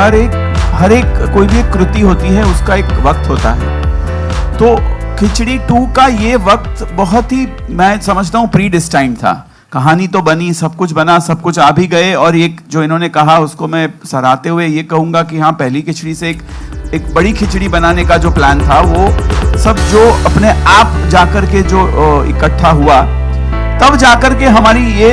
हर एक कोई भी एक कृति होती है, उसका एक वक्त होता है। तो खिचड़ी 2 का ये वक्त बहुत ही, मैं समझता हूँ, प्री डिस्टाइंड था। कहानी तो बनी, सब कुछ बना, सब कुछ आ भी गए, और एक जो इन्होंने कहा उसको मैं सराहते हुए ये कहूंगा कि हाँ, पहली खिचड़ी से एक बड़ी खिचड़ी बनाने का जो प्लान था, वो सब जो अपने आप जाकर के जो इकट्ठा हुआ, तब जाकर के हमारी ये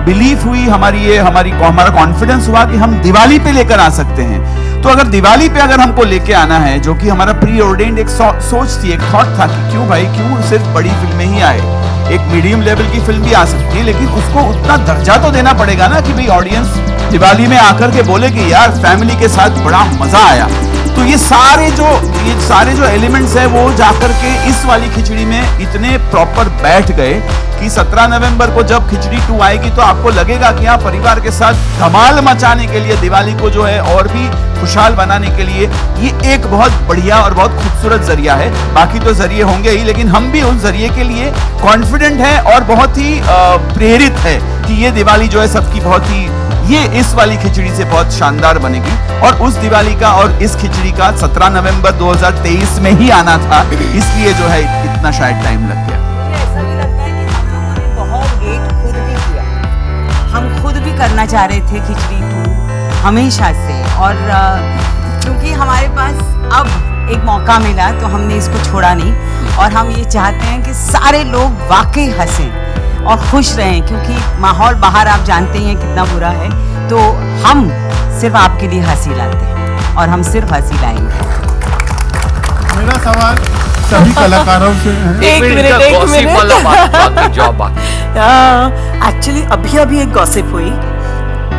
बिलीफ हुई, हमारा कॉन्फिडेंस हुआ कि हम दिवाली पे लेकर आ सकते हैं। तो अगर दिवाली पे अगर हमको लेके आना है, जो कि हमारा प्री ऑर्डेन्ड एक सोच थी, एक थॉट था कि क्यों सिर्फ बड़ी फिल्में ही आए, एक मीडियम लेवल की फिल्म भी आ सकती है, लेकिन उसको उतना दर्जा तो देना पड़ेगा ना कि भाई ऑडियंस दिवाली में आकर के बोले कि यार फैमिली के साथ बड़ा मजा आया। तो ये सारे जो एलिमेंट्स है वो जाकर के इस वाली खिचड़ी में इतने प्रॉपर बैठ गए कि 17 नवंबर को जब खिचड़ी 2 आएगी तो आपको लगेगा कि हाँ, परिवार के साथ धमाल मचाने के लिए, दिवाली को जो है और भी खुशहाल बनाने के लिए ये एक बहुत बढ़िया और बहुत खूबसूरत जरिया है। बाकी तो जरिए होंगे ही, लेकिन हम भी उस जरिए के लिए कॉन्फिडेंट हैं और बहुत ही प्रेरित है कि ये दिवाली जो है सबकी बहुत ही, ये इस वाली खिचड़ी से बहुत शानदार बनेगी। और उस दिवाली का और इस खिचड़ी का 17 नवंबर 2023 में ही आना था, इसलिए जो है इतना शायद टाइम लग गया। ऐसा भी लगता है कि हम लोगों ने बहुत वेट खुद भी किया। हम खुद भी करना चाह रहे थे खिचड़ी 2 हमेशा से, और क्योंकि हमारे पास अब एक मौका मिला तो हमने इसको छोड़ा नहीं, और हम ये चाहते हैं कि सारे लोग वाकई हंसें और खुश रहें, क्योंकि माहौल बाहर आप जानते हैं कितना बुरा है। तो हम सिर्फ आपके लिए हंसी लाते हैं, और हम सिर्फ हंसी लाएंगे। मेरा सवाल सभी कलाकारों से है। एक मिनट एक्चुअली अभी एक गॉसिप हुई।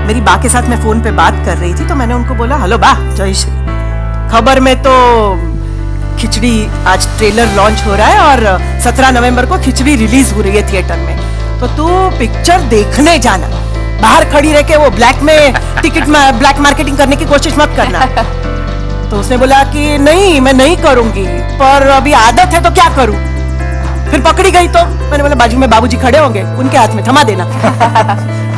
मेरी बा के साथ मैं फोन पे बात कर रही थी, तो मैंने उनको बोला, हेलो बा, जय श्री, खबर में तो खिचड़ी आज ट्रेलर लॉन्च हो रहा है और 17 नवंबर को खिचड़ी रिलीज हो रही है थिएटर में, तो तू पिक्चर देखने जाना, बाहर खड़ी रह के वो ब्लैक मार्केटिंग करने की कोशिश मत करना। तो उसने बोला कि नहीं, मैं नहीं करूंगी, पर अभी आदत है तो क्या करूं। फिर पकड़ी गई तो मैंने बोला, बाजू में बाबूजी खड़े होंगे, उनके हाथ में थमा देना।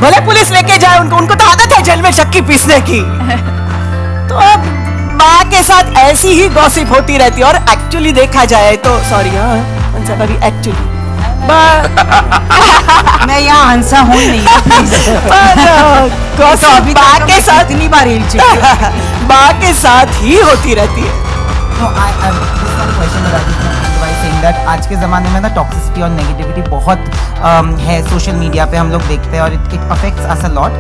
भले पुलिस लेके जाए उनको तो आदत है जेल में शक्की पीसने की। तो अब माँ के साथ ऐसी ही गॉसिप होती रहती है, और एक्चुअली देखा जाए तो, सॉरी एक्चुअली मैं यहाँ हंसा हूँ नहीं, अभी माँ के साथ इतनी बार हिल चुकी माँ के साथ ही होती रहती है। आज के ज़माने में ना टॉक्सिसिटी और नेगेटिविटी बहुत है सोशल मीडिया पे, हम लोग देखते हैं, और it affects us a lot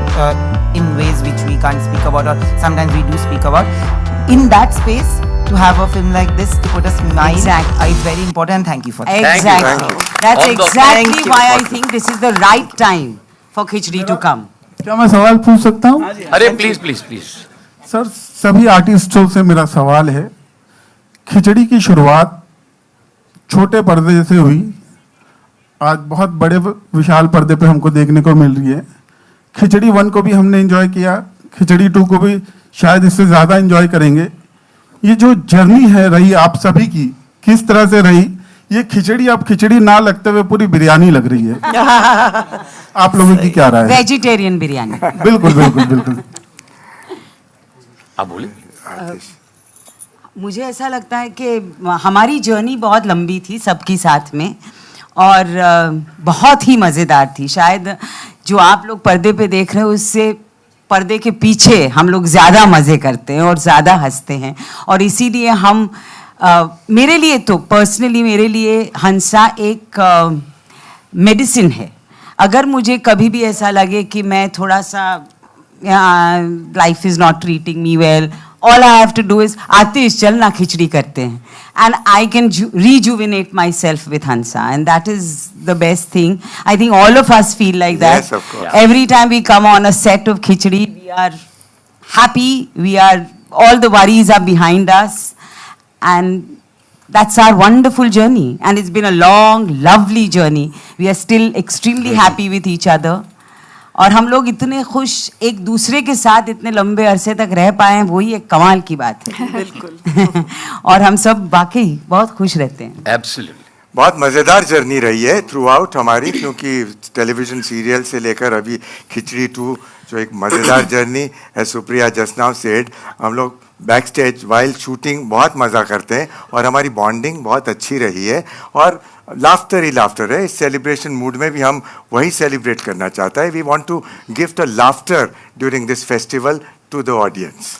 in ways which we can't speak about, और sometimes we do speak about. In that space to have a film like this to put a smile, exactly, is very important. Thank you for that. Exactly. That's exactly why I think this is the right time for khichdi to come. क्या मैं सवाल पूछ सकता हूँ? अरे please sir, सभी आर्टिस्टों से मेरा सवाल है, खिचड़ी की शुरुआत छोटे पर्दे से हुई, आज बहुत बड़े विशाल पर्दे पे हमको देखने को मिल रही है। खिचड़ी 1 को भी हमने एंजॉय किया, खिचड़ी 2 को भी शायद इससे ज्यादा एंजॉय करेंगे। ये जो जर्नी है रही आप सभी की, किस तरह से रही? ये खिचड़ी अब खिचड़ी ना लगते हुए पूरी बिरयानी लग रही है। आप लोगों की क्या राय है? वेजिटेरियन बिरयानी। बिल्कुल। आप बोले। मुझे ऐसा लगता है कि हमारी जर्नी बहुत लंबी थी सबकी साथ में, और बहुत ही मज़ेदार थी। शायद जो आप लोग पर्दे पे देख रहे हो, उससे पर्दे के पीछे हम लोग ज़्यादा मज़े करते हैं और ज़्यादा हंसते हैं, और इसीलिए हम मेरे लिए तो पर्सनली, मेरे लिए हंसा एक मेडिसिन है। अगर मुझे कभी भी ऐसा लगे कि मैं थोड़ा सा life is not treating me well, all I have to do is, आतिश चल ना खिचड़ी करते हैं, and I can rejuvenate myself with Hansa, and that is the best thing. I think all of us feel like that. Yes, of course. Every time we come on a set of khichdi, we are happy, all the worries are behind us, and that's our wonderful journey, and it's been a long, lovely journey. We are still extremely happy with each other. और हम लोग इतने खुश एक दूसरे के साथ इतने लंबे अरसे तक रह पाए हैं, वही एक कमाल की बात है। बिल्कुल। और हम सब वाकई बहुत खुश रहते हैं। एब्सोल्युटली। बहुत मज़ेदार जर्नी रही है थ्रू आउट हमारी, क्योंकि टेलीविज़न सीरियल से लेकर अभी खिचड़ी 2 जो एक मज़ेदार जर्नी है, सुप्रिया जस्ट नाउ सेड, हम लोग बैक स्टेज वाइल शूटिंग बहुत मज़ा करते हैं और हमारी बॉन्डिंग बहुत अच्छी रही है और लाफ्टर ही लाफ्टर है। इस सेलिब्रेशन मूड में भी हम वही सेलिब्रेट करना चाहता है। We want to gift a laughter during this festival to the audience.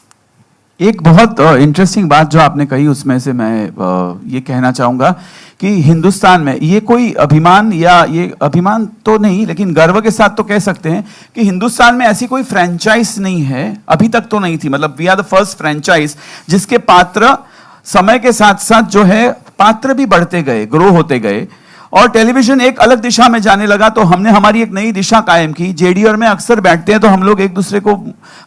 एक बहुत इंटरेस्टिंग बात जो आपने कही उसमें से मैं ये कहना चाहूँगा कि हिंदुस्तान में ये कोई अभिमान, या ये अभिमान तो नहीं लेकिन गर्व के साथ तो कह सकते हैं कि हिंदुस्तान में ऐसी कोई फ्रेंचाइज नहीं है, अभी तक तो नहीं थी, मतलब we are the first franchise जिसके पात्र समय के साथ साथ जो है पात्र भी बढ़ते गए, ग्रो होते गए और टेलीविजन एक अलग दिशा में जाने लगा, तो हमने हमारी एक नई दिशा कायम की। जेडीआर में अक्सर बैठते हैं तो हम लोग एक दूसरे को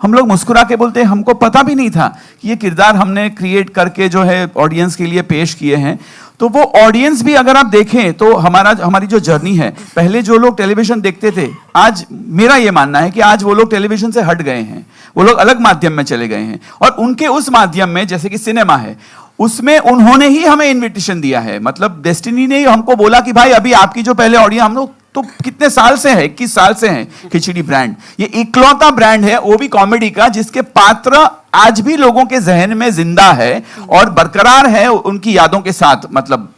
हम लोग मुस्कुरा के बोलते हैं, हमको पता भी नहीं था कि ये किरदार हमने क्रिएट करके जो है ऑडियंस के लिए पेश किए हैं। तो वो ऑडियंस भी अगर आप देखें तो हमारी जो जर्नी है, पहले जो लोग टेलीविजन देखते थे, आज मेरा ये मानना है कि आज वो लोग टेलीविजन से हट गए हैं, वो लोग अलग माध्यम में चले गए हैं और उनके उस माध्यम में जैसे कि सिनेमा है उसमें उन्होंने ही हमें इनविटेशन दिया है। मतलब डेस्टिनी ने ही हमको बोला कि भाई अभी आपकी जो पहले ऑडियंस, हम लोग तो कितने साल से है, 21 साल से है खिचड़ी ब्रांड, ये इकलौता ब्रांड है वो भी कॉमेडी का जिसके पात्र आज भी लोगों के जहन में जिंदा है और बरकरार है उनकी यादों के साथ। मतलब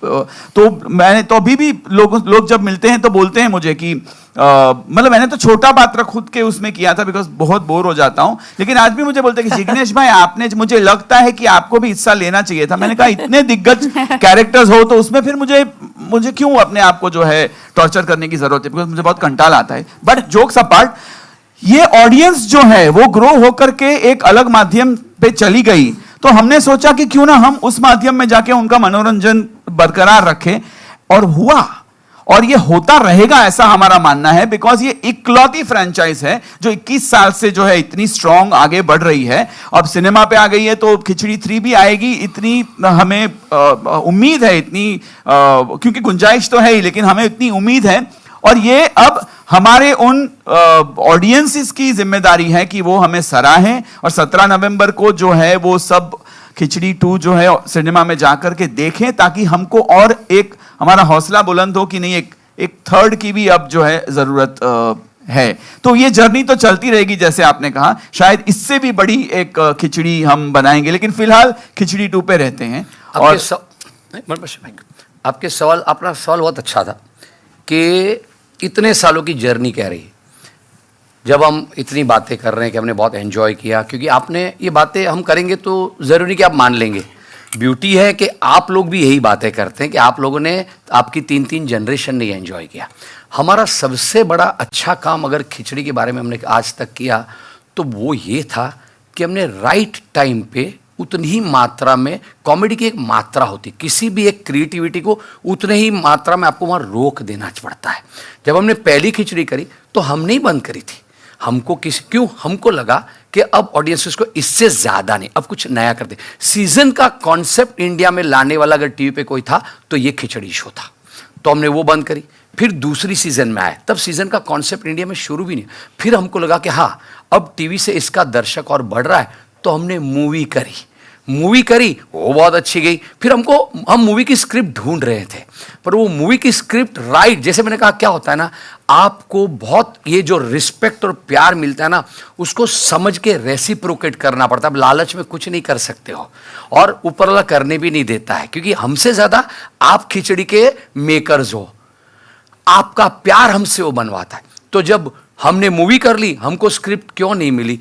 तो मैंने तो अभी भी लोग जब मिलते हैं तो बोलते हैं मुझे कि मतलब मैंने तो छोटा पात्र खुद के उसमें किया था बिकॉज बहुत बोर हो जाता हूं, लेकिन आज भी मुझे बोलते हैं कि जिग्नेश भाई आपने, मुझे लगता है कि आपको भी हिस्सा लेना चाहिए था। मैंने कहा इतने दिग्गज कैरेक्टर्स हो तो उसमें फिर मुझे क्यों अपने आप को जो है टॉर्चर करने की जरूरत है, बिकॉज मुझे बहुत कंटाल आता है। बट जोक्स अपार्ट, ये ऑडियंस जो है वो ग्रो होकर के एक अलग माध्यम पे चली गई, तो हमने सोचा कि क्यों ना हम उस माध्यम में जाके उनका मनोरंजन बरकरार रखें, और हुआ और ये होता रहेगा ऐसा हमारा मानना है, बिकॉज ये इकलौती फ्रेंचाइज है जो 21 साल से जो है इतनी स्ट्रांग आगे बढ़ रही है। अब सिनेमा पे आ गई है तो खिचड़ी 3 भी आएगी, इतनी हमें उम्मीद है, इतनी क्योंकि गुंजाइश तो है ही, लेकिन हमें इतनी उम्मीद है और ये अब हमारे उन ऑडियंसेस की जिम्मेदारी है कि वो हमें सराहें और 17 नवंबर को जो है वो सब खिचड़ी 2 जो है सिनेमा में जाकर के देखें, ताकि हमको और एक हमारा हौसला बुलंद हो कि नहीं एक थर्ड की भी अब जो है जरूरत है। तो ये जर्नी तो चलती रहेगी, जैसे आपने कहा, शायद इससे भी बड़ी एक खिचड़ी हम बनाएंगे, लेकिन फिलहाल खिचड़ी 2 पे रहते हैं। और आपके सवाल, अपना सवाल बहुत अच्छा था कि इतने सालों की जर्नी कह रही है, जब हम इतनी बातें कर रहे हैं कि हमने बहुत एंजॉय किया, क्योंकि आपने ये बातें हम करेंगे तो ज़रूरी कि आप मान लेंगे। ब्यूटी है कि आप लोग भी यही बातें करते हैं कि आप लोगों ने आपकी 3 जनरेशन ने एंजॉय किया। हमारा सबसे बड़ा अच्छा काम अगर खिचड़ी के बारे में हमने आज तक किया तो वो ये था कि हमने राइट टाइम पे उतनी ही मात्रा में, कॉमेडी की एक मात्रा होती, किसी भी एक क्रिएटिविटी को उतने ही मात्रा में आपको वहाँ रोक देना पड़ता है। जब हमने पहली खिचड़ी करी तो हमने ही बंद करी थी, हमको लगा कि अब ऑडियंसेस को इससे ज़्यादा नहीं, अब कुछ नया करते। सीजन का कॉन्सेप्ट इंडिया में लाने वाला अगर टीवी पे कोई था तो ये खिचड़ी शो था, तो हमने वो बंद करी। फिर दूसरी सीजन में आए, तब सीजन का कॉन्सेप्ट इंडिया में शुरू भी नहीं। फिर हमको लगा कि हाँ अब टीवी से इसका दर्शक और बढ़ रहा है, तो हमने मूवी करी, वो बहुत अच्छी गई। फिर हम मूवी की स्क्रिप्ट ढूंढ रहे थे, पर वो मूवी की स्क्रिप्ट राइट, जैसे मैंने कहा, क्या होता है ना, आपको बहुत ये जो रिस्पेक्ट और प्यार मिलता है ना, उसको समझ के रेसिप्रोकेट करना पड़ता है। अब लालच में कुछ नहीं कर सकते हो और ऊपर वाला करने भी नहीं देता है, क्योंकि हमसे ज़्यादा आप खिचड़ी के मेकर्स हो, आपका प्यार हमसे वो बनवाता है। तो जब हमने मूवी कर ली, हमको स्क्रिप्ट क्यों नहीं मिली,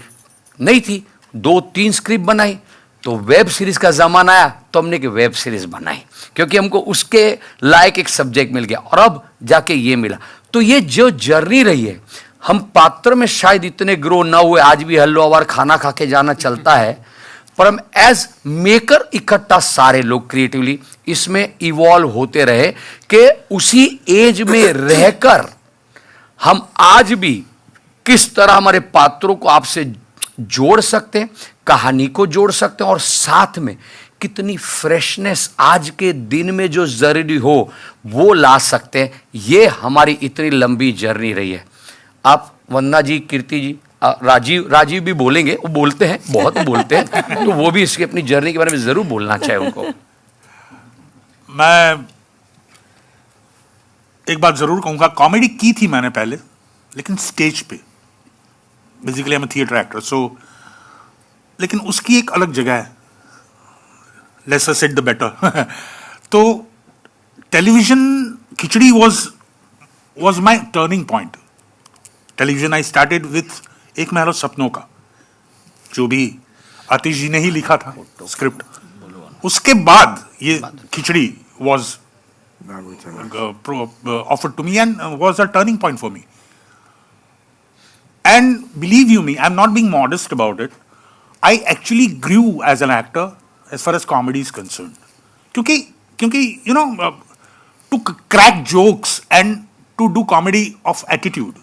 नहीं थी, 2-3 स्क्रिप्ट बनाई, तो वेब सीरीज का जमाना आया तो हमने एक वेब सीरीज बनाई, क्योंकि हमको उसके लायक एक सब्जेक्ट मिल गया और अब जाके ये मिला। तो ये जो जर्नी रही है, हम पात्र में शायद इतने ग्रो ना हुए, आज भी हल्वावार खाना खा के जाना चलता है, पर हम एज मेकर इकट्ठा सारे लोग क्रिएटिवली इसमें इवॉल्व होते रहे कि उसी एज में रहकर हम आज भी किस तरह हमारे पात्रों को आपसे जोड़ सकते हैं, कहानी को जोड़ सकते हैं, और साथ में कितनी फ्रेशनेस आज के दिन में जो जरूरी हो वो ला सकते हैं। ये हमारी इतनी लंबी जर्नी रही है। आप वंदना जी, कीर्ति जी, राजीव भी बोलेंगे, वो बोलते हैं, बहुत बोलते हैं, तो वो भी इसकी अपनी जर्नी के बारे में जरूर बोलना चाहिए उनको। मैं एक बात जरूर कहूंगा, कॉमेडी की थी मैंने पहले, लेकिन स्टेज पे। Basically I am theatre actor, so लेकिन उसकी एक अलग जगह है, लेसर सेड द बेटर। तो television Khichdi was my turning point. Television I started with Ek Mahal सपनों का, जो भी आतिश जी ने ही लिखा था स्क्रिप्ट। उसके बाद ये खिचड़ी was offered to me and was a turning point for me. And believe you me, I'm not being modest about it. I actually grew as an actor as far as comedy is concerned. क्योंकि you know, to crack jokes and to do comedy of attitude,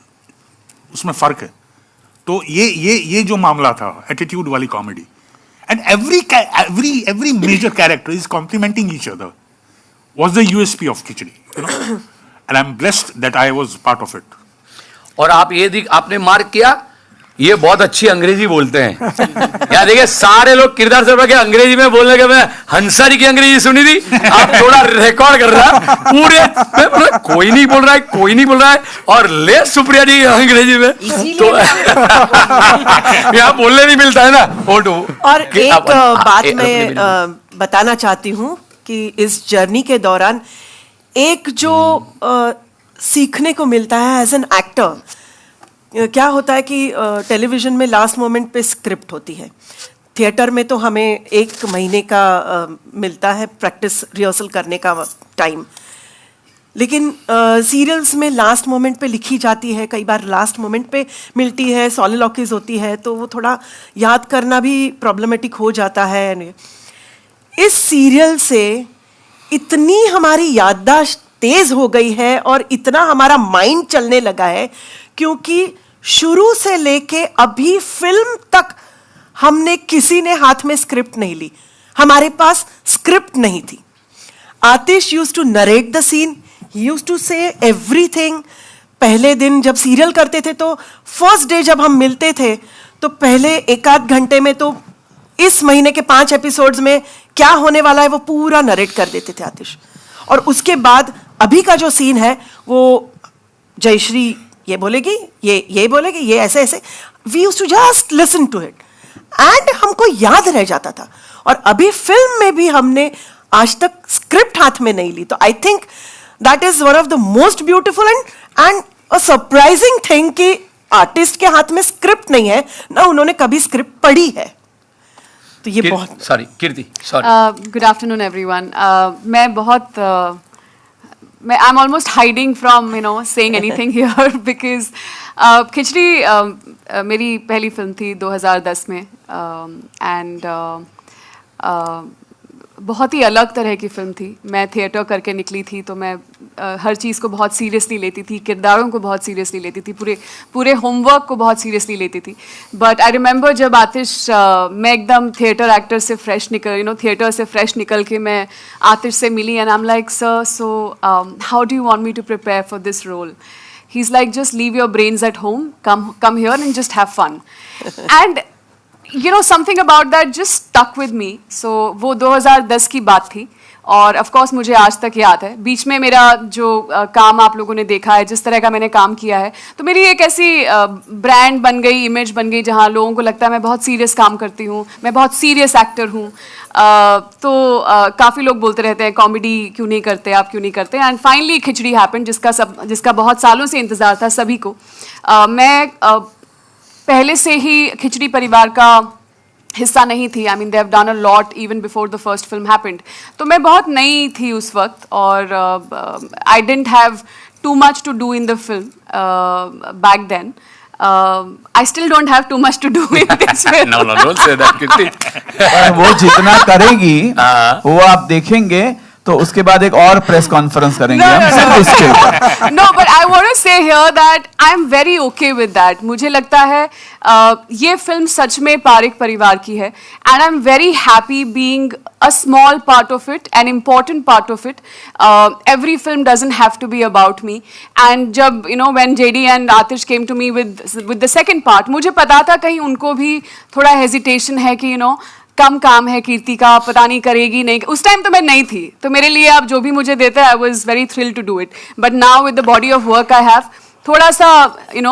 उसमें फर्क है। तो ये जो मामला था attitude वाली comedy, and every major character is complementing each other, was the USP of khichdi, you know, and I'm blessed that I was part of it. और आप ये आपने मार्क किया, ये बहुत अच्छी अंग्रेजी बोलते हैं। यार देखिए, सारे लोग किरदार से के अंग्रेजी में बोलने के, मैं हंसारी की अंग्रेजी सुनी थी, आप थोड़ा रिकॉर्ड कर रहा पूरे, कोई नहीं बोल रहा है, और ले सुप्रिया जी अंग्रेजी में, तो यहाँ बोलने नहीं मिलता है ना। और एक बात मैं बताना चाहती हूँ कि इस जर्नी के दौरान एक जो सीखने को मिलता है एज एन एक्टर, क्या होता है कि टेलीविजन में लास्ट मोमेंट पे स्क्रिप्ट होती है, थिएटर में तो हमें 1 महीने का मिलता है प्रैक्टिस रिहर्सल करने का टाइम, लेकिन सीरियल्स में लास्ट मोमेंट पे लिखी जाती है, कई बार लास्ट मोमेंट पे मिलती है, सॉलिलॉक्यूज होती है, तो वो थोड़ा याद करना भी प्रॉब्लमेटिक हो जाता है। इस सीरियल से इतनी हमारी याददाश्त तेज हो गई है और इतना हमारा माइंड चलने लगा है, क्योंकि शुरू से लेके अभी फिल्म तक हमने किसी ने हाथ में स्क्रिप्ट नहीं ली, हमारे पास स्क्रिप्ट नहीं थी। Aatish used to narrate the scene, he used to say everything. पहले दिन जब सीरियल करते थे तो फर्स्ट डे जब हम मिलते थे तो पहले 1-8 घंटे में तो इस महीने के 5 एपिसोड्स में क्या होने वाला है वो पूरा नरेट कर देते थे आतिश। और उसके बाद अभी का जो सीन है वो जयश्री ये बोलेगी, ये बोलेगी, ये ऐसे, we used to just listen to it and हमको याद रह जाता था। और अभी फिल्म में भी हमने आज तक स्क्रिप्ट हाथ में नहीं ली, तो I think that is one of the most beautiful and a surprising thing कि आर्टिस्ट के हाथ में स्क्रिप्ट नहीं है ना, उन्होंने कभी स्क्रिप्ट पढ़ी है। तो ये बहुत sorry Kirti, sorry. Good afternoon everyone. मैं I am almost hiding from saying anything here because Khichdi मेरी पहली फिल्म थी 2010 में, एंड बहुत ही अलग तरह की फिल्म थी। मैं थिएटर करके निकली थी तो मैं हर चीज़ को बहुत सीरियसली लेती थी, किरदारों को बहुत सीरियसली लेती थी, पूरे होमवर्क को बहुत सीरियसली लेती थी। बट आई रिमेंबर जब आतिश, मैं एकदम थिएटर एक्टर से थिएटर से फ्रेश निकल के मैं आतिश से मिली and I am like, sir so how do you want me to prepare for this role? He is like, just leave your brains at home, come here and just have fun. And something about that just stuck with me. So वो 2010 की बात थी और of course मुझे आज तक याद है। बीच में मेरा जो काम आप लोगों ने देखा है, जिस तरह का मैंने काम किया है, तो मेरी एक ऐसी ब्रांड बन गई, इमेज बन गई, जहाँ लोगों को लगता है मैं बहुत सीरियस काम करती हूँ, मैं बहुत सीरियस एक्टर हूँ। तो काफ़ी लोग बोलते रहते हैं कॉमेडी क्यों नहीं करते, आप क्यों नहीं करते। एंड फाइनली खिचड़ी हैपेंड, जिसका बहुत सालों से इंतज़ार था सभी को। मैं पहले से ही खिचड़ी परिवार का हिस्सा नहीं थी। I mean they have done a lot even before the first film happened. तो मैं बहुत नई थी उस वक्त और I didn't have too much to do in the film back then. I still don't have too much to do in this film. No, don't say that, Kirti. वो जितना करेगी वो आप देखेंगे, तो उसके बाद एक और प्रेस कॉन्फ्रेंस करेंगे हम सिर्फ इसके। No, but I want to say here that I'm very okay with that. मुझे लगता है ये फिल्म सच में पारिक परिवार की है and I'm very happy being a small part of it, an important part of it. Every film doesn't have to be about me. And जब when JD and Atish came to me with the second part, मुझे पता था कहीं उनको भी थोड़ा hesitation है कि कम काम है कीर्ति का, पता नहीं करेगी नहीं, उस टाइम तो मैं नहीं थी, तो मेरे लिए आप जो भी मुझे देते हैं I was very thrilled to do it. But now with the body of work I have, थोड़ा सा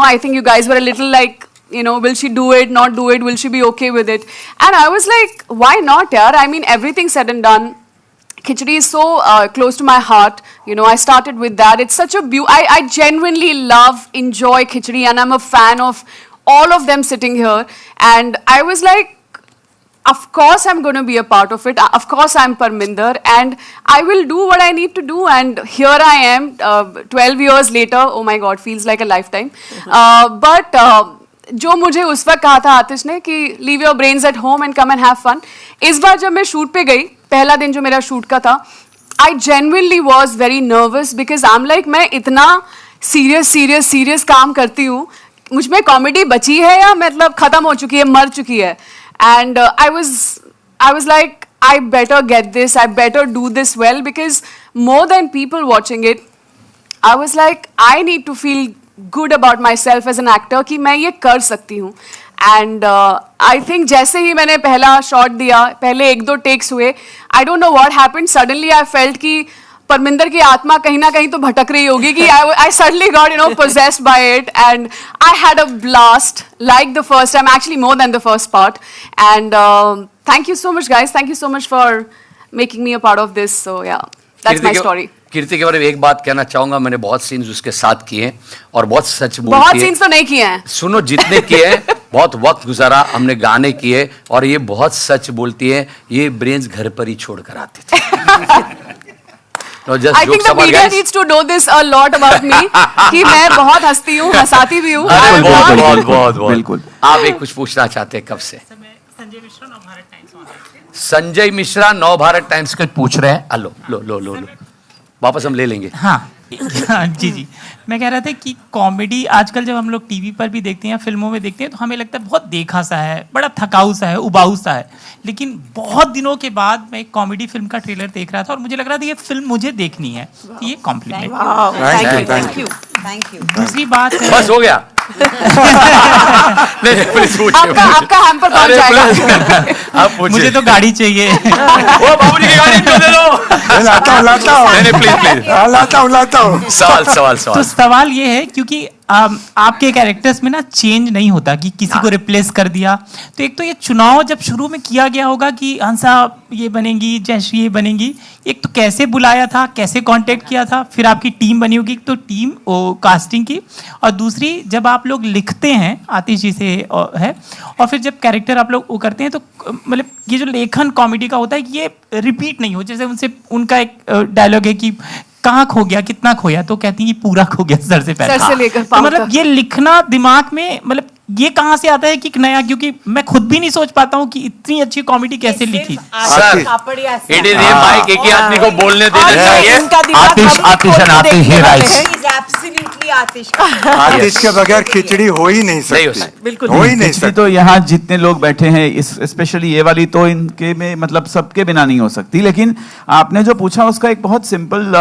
I think you guys were a little like, will she do it, not do it, will she be okay with it? And I was like, why not, yaar? I mean, everything said and done, Khichdi is so close to my heart. I started with that. It's such a I genuinely love, enjoy Khichdi, and I'm a fan of all of them sitting here. And I was like, of course I'm going to be a part of it. Of course I'm Parminder, and I will do what I need to do. And here I am, 12 years later. Oh my God, feels like a lifetime. But जो मुझे उस वक्त कहा था आतिश ने कि leave your brains at home and come and have fun, इस बार जब मैं शूट पे गई, पहला दिन जो मेरा शूट का था, I genuinely was very nervous because I am like, मैं इतना सीरियस काम करती हूँ, मुझ में कॉमेडी बची है या मतलब खत्म हो चुकी है, मर चुकी है. And I was like, I better get this, I better do this well, because more than people watching it, I was like, I need to feel good about myself as an actor कि मैं ये कर सकती हूँ. And I think जैसे ही मैंने पहला shot दिया, पहले 1-2 टेक्स हुए, I don't know what happened, suddenly I felt कि परमिंदर की आत्मा कहीं ना कहीं तो भटक रही होगी कि I suddenly got possessed by it, and I had a blast like the first time, actually more than the first part. And thank you so much guys, thank you so much for making me a part of this. So yeah, that's my story. कीर्ति के बारे में एक बात कहना चाहूंगा, मैंने बहुत scenes उसके साथ किए हैं और बहुत सच बोलती है. बहुत सीन्स तो नहीं किए हैं, सुनो जितने किए हैं बहुत वक्त गुजारा, हमने गाने किए, और ये बहुत सच बोलती है, ये ब्रेन्स घर पर ही छोड़ कर आते थे. I think the media needs to know this a lot about me कि मैं बहुत हंसती हूँ, हंसाती भी हूँ. बहुत बिल्कुल. आप एक कुछ पूछना चाहते हैं कब से? संजय मिश्रा नव भारत टाइम्स के पूछ रहे हैं. लो वापस हम ले लेंगे. हाँ जी मैं कह रहा था कि कॉमेडी आजकल जब हम लोग टीवी पर भी देखते हैं या फिल्मों में देखते हैं तो हमें लगता है बहुत देखा सा है, बड़ा थकाऊ सा है, उबाऊ सा है. लेकिन बहुत दिनों के बाद मैं एक कॉमेडी फिल्म का ट्रेलर देख रहा था और मुझे लग रहा था ये फिल्म मुझे देखनी है. तो ये कॉम्प्लीमेंट. Thank you. दूसरी बात है, बस हो गया. आपका हैम्पर पहुंच जाएगा. आप पूछिए. मुझे तो गाड़ी चाहिए. ओ बाबूजी की गाड़ी दे दो. लाता हूँ नहीं प्लीज लाता हूँ. सवाल तो सवाल ये है क्योंकि आपके कैरेक्टर्स में ना चेंज नहीं होता कि किसी को रिप्लेस कर दिया. तो एक तो ये चुनाव जब शुरू में किया गया होगा कि हंसा ये बनेगी, जयश्री ये बनेगी, एक तो कैसे बुलाया था, कैसे कांटेक्ट किया था, फिर आपकी टीम बनी होगी, तो टीम कास्टिंग की, और दूसरी जब आप लोग लिखते हैं आतिश जी से है, और फिर जब कैरेक्टर आप लोग वो करते हैं तो मतलब ये जो लेखन कॉमेडी का होता है कि ये रिपीट नहीं हो. जैसे उनसे उनका एक डायलॉग है कि कहाँ खो गया, कितना खोया, तो कहती हैं कि पूरा खो गया सर से पहले. सर से लेकर तो मतलब ये लिखना दिमाग में, मतलब ये कहाँ से आता है कि नया, क्योंकि मैं खुद भी नहीं सोच पाता हूँ कि इतनी अच्छी कॉमेडी कैसे लिखी. सर इट इज ये माइक एक ही आदमी को बोलने देना चाहिए. आतिश के बगैर खिचड़ी हो ही नहीं सकती. बिल्कुल हो ही नहीं खिचड़ी सकती. तो यहाँ जितने लोग बैठे हैं, इस स्पेशली ये वाली तो इनके में मतलब सबके बिना नहीं हो सकती. लेकिन आपने जो पूछा उसका एक बहुत सिंपल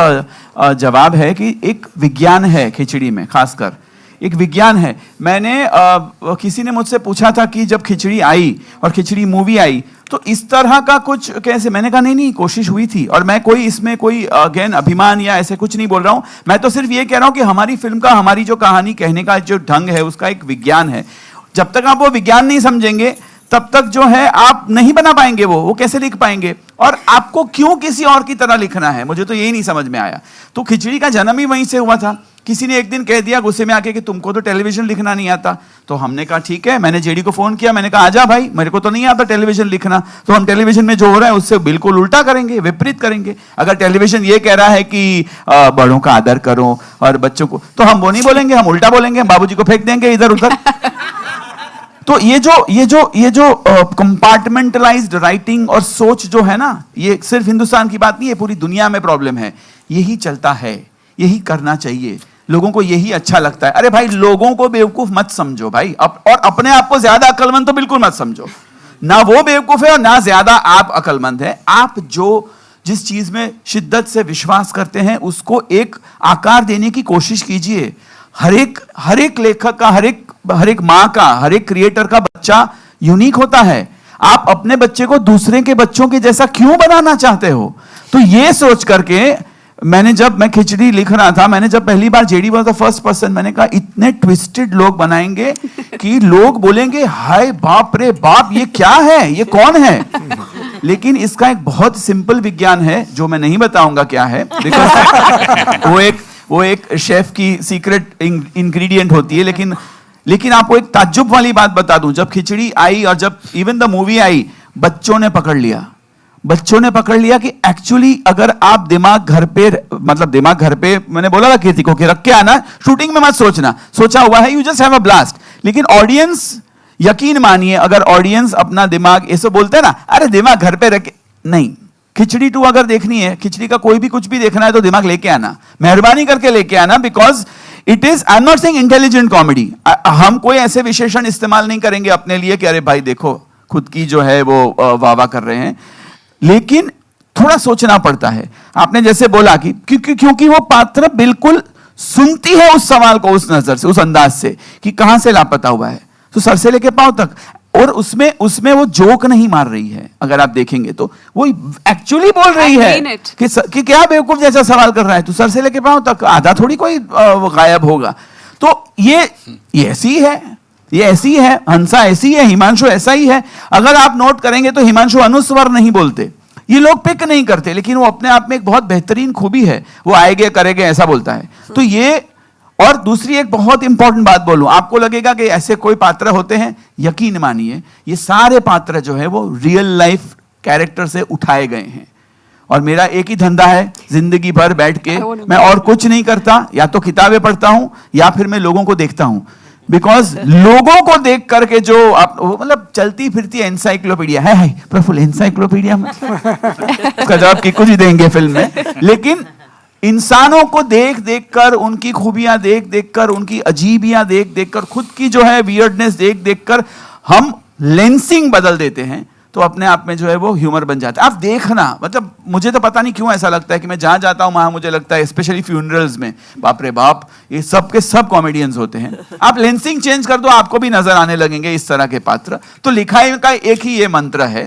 जवाब है कि एक विज्ञान है खिचड़ी में, खासकर एक विज्ञान है. मैंने किसी ने मुझसे पूछा था कि जब खिचड़ी आई और खिचड़ी मूवी आई तो इस तरह का कुछ कैसे, मैंने कहा नहीं कोशिश हुई थी, और मैं कोई इसमें कोई अगेन अभिमान या ऐसे कुछ नहीं बोल रहा हूं. मैं तो सिर्फ ये कह रहा हूं कि हमारी फिल्म का, हमारी जो कहानी कहने का जो ढंग है उसका एक विज्ञान है. जब तक आप वो विज्ञान नहीं समझेंगे तब तक जो है आप नहीं बना पाएंगे, वो कैसे लिख पाएंगे, और आपको क्यों किसी और की तरह लिखना है, मुझे तो यही नहीं समझ में आया. तो खिचड़ी का जन्म ही वहीं से हुआ था. किसी ने एक दिन कह दिया गुस्से में आके कि तुमको तो टेलीविजन लिखना नहीं आता. तो हमने कहा ठीक है, मैंने जेडी को फोन किया, मैंने कहा आजा भाई, मेरे को तो नहीं आता टेलीविजन लिखना, तो हम टेलीविजन में जो हो रहा है उससे बिल्कुल उल्टा करेंगे, विपरीत करेंगे. अगर टेलीविजन ये कह रहा है कि बड़ों का आदर करो और बच्चों को, तो हम वो नहीं बोलेंगे, हम उल्टा बोलेंगे, बाबूजी को फेंक देंगे इधर उधर. तो ये जो कंपार्टमेंटलाइज्ड राइटिंग और सोच जो है ना, ये सिर्फ हिंदुस्तान की बात नहीं है, पूरी दुनिया में प्रॉब्लम है. यही चलता है, यही करना चाहिए, लोगों को यही अच्छा लगता है. अरे भाई लोगों को बेवकूफ मत समझो भाई, और अपने आप को ज्यादा अक्लमंद तो बिल्कुल मत समझो. ना वो बेवकूफ है और ना ज्यादा आप अक्लमंद है. आप जिस चीज में शिद्दत से विश्वास करते हैं उसको एक आकार देने की कोशिश कीजिए. हर एक लेखक का, हर एक माँ का, हर एक क्रिएटर का बच्चा यूनिक होता है. आप अपने बच्चे को दूसरे के बच्चों के जैसा क्यों बनाना चाहते हो? तो ये सोच करके मैं खिचड़ी लिख रहा था, मैंने जब पहली बार JD was the first person, मैंने कहा इतने ट्विस्टेड लोग बनाएंगे कि लोग बोलेंगे हाय बाप रे बाप, ये क्या है, ये कौन है? लेकिन इसका एक बहुत सिंपल विज्ञान है जो मैं नहीं बताऊंगा क्या है, बिकॉज वो एक शेफ की सीक्रेट इंग्रेडिएंट होती है। लेकिन आपको एक ताज्जुब वाली बात बता दूं, जब खिचड़ी आई और जब इवन द मूवी आई, बच्चों ने पकड़ लिया कि एक्चुअली अगर आप दिमाग घर पे मैंने बोला था कीर्ति को कि रख के आना, शूटिंग में मत सोचा हुआ है, you just have a blast. लेकिन ऑडियंस, यकीन मानिए, अगर ऑडियंस अपना दिमाग ऐसे बोलते हैं ना, अरे दिमाग घर पे रखे, नहीं, खिचड़ी 2 अगर देखनी है, खिचड़ी का कोई भी कुछ भी देखना है तो दिमाग लेके आना, मेहरबानी करके लेके आना, because it is, I am not saying intelligent comedy. हम कोई ऐसे विशेषण इस्तेमाल नहीं करेंगे अपने लिए कि अरे भाई देखो खुद की जो है वो वाह कर रहे हैं, लेकिन थोड़ा सोचना पड़ता है। आपने जैसे बोला कि क्योंकि वो पात्र बिल्कुल सुनती है उस सवाल को उस नजर से, उस अंदाज से कि कहां से लापता हुआ है, तो सर से लेके पांव तक, और उसमें वो जोक नहीं मार रही है। अगर आप देखेंगे तो वो एक्चुअली बोल रही है कि क्या बेवकूफ जैसा सवाल कर रहा है, तो सर से लेके पांव तक, आधा थोड़ी कोई गायब होगा। तो ये ऐसी है, ये ऐसी है, हंसा ऐसी है, हिमांशु ऐसा ही है। अगर आप नोट करेंगे तो हिमांशु अनुस्वर नहीं बोलते, ये लोग पिक नहीं करते, लेकिन वो अपने आप में एक बहुत बेहतरीन खूबी है, वो आएगे करेंगे ऐसा बोलता है। तो ये, और दूसरी एक बहुत इंपॉर्टेंट बात बोलूं, आपको लगेगा कि ऐसे कोई पात्र होते हैं, यकीन मानिए ये सारे पात्र जो है वो रियल लाइफ कैरेक्टर से उठाए गए हैं। और मेरा एक ही धंधा है, जिंदगी भर बैठ के मैं और कुछ नहीं करता, या तो किताबें पढ़ता हूं या फिर मैं लोगों को देखता हूं। बिकॉज लोगों को देख करके जो आप, मतलब चलती फिरती एनसाइक्लोपीडिया है प्रफुल्ल, एनसाइक्लोपीडिया उसका जवाब की कुछ ही देंगे फिल्म में, लेकिन इंसानों को देख कर, उनकी खूबियां देख कर, उनकी अजीबियां देख कर, खुद की जो है वियर्डनेस देख कर हम लेंसिंग बदल देते हैं, तो अपने आप में जो है वो ह्यूमर बन जाता है। आप देखना, मतलब मुझे तो पता नहीं क्यों ऐसा लगता है कि मैं जहां जाता हूं वहां मुझे लगता है, स्पेशली फ्यूनरल्स में, बाप रे बाप, ये सब के सब कॉमेडियंस होते हैं। आप लेंसिंग चेंज कर दो, आपको भी नजर आने लगेंगे इस तरह के पात्र। तो लिखाई का एक ही ये मंत्र है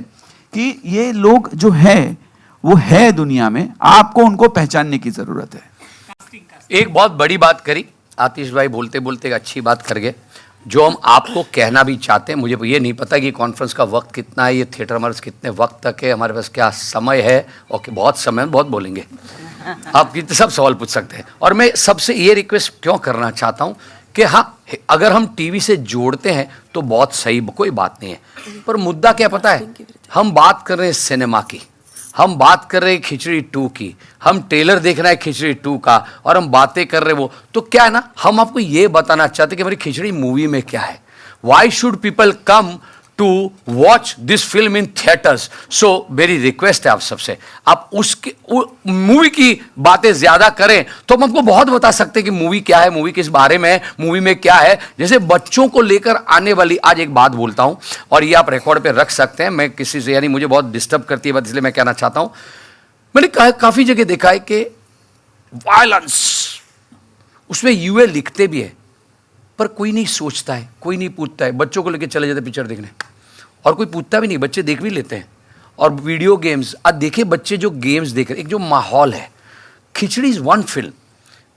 कि ये लोग जो है वो है दुनिया में, आपको उनको पहचानने की जरूरत है। एक बहुत बड़ी बात करी आतिश भाई, बोलते बोलते एक अच्छी बात कर गए, जो हम आपको कहना भी चाहते हैं। मुझे ये नहीं पता कि कॉन्फ्रेंस का वक्त कितना है, ये थिएटर हमारे कितने वक्त तक है, हमारे पास क्या समय है, और बहुत समय में बहुत बोलेंगे, आप कितने सब सवाल पूछ सकते हैं। और मैं सबसे ये रिक्वेस्ट क्यों करना चाहता हूँ कि हाँ, अगर हम टीवी से जोड़ते हैं तो बहुत सही, कोई बात नहीं है, पर मुद्दा क्या पता है, हम बात कर रहे हैं सिनेमा की, हम बात कर रहे हैं खिचड़ी 2 की, हम ट्रेलर देख रहे हैं खिचड़ी 2 का, और हम बातें कर रहे वो, तो क्या है ना, हम आपको ये बताना चाहते हैं कि हमारी खिचड़ी मूवी में क्या है। Why should people come to watch this film in theatres? So मेरी रिक्वेस्ट है आप सबसे, आप उसकी मूवी की बातें ज्यादा करें तो हम आपको बहुत बता सकते हैं कि मूवी क्या है, मूवी किस बारे में है, मूवी में क्या है। जैसे बच्चों को लेकर आने वाली, आज एक बात बोलता हूं और ये आप रिकॉर्ड पे रख सकते हैं, मैं किसी से, यानी मुझे बहुत डिस्टर्ब करती है बात, इसलिए मैं कहना चाहता हूं, मैंने काफी जगह देखा है कि वायलेंस, उसमें यूए लिखते भी है पर कोई नहीं सोचता है, कोई नहीं पूछता है। बच्चों को लेकर चले जाते पिक्चर देखने और कोई पूछता भी नहीं, बच्चे देख भी लेते हैं। और वीडियो गेम्स, आज देखिए बच्चे जो गेम्स देख रहे, एक जो माहौल है, खिचड़ी इज वन फिल्म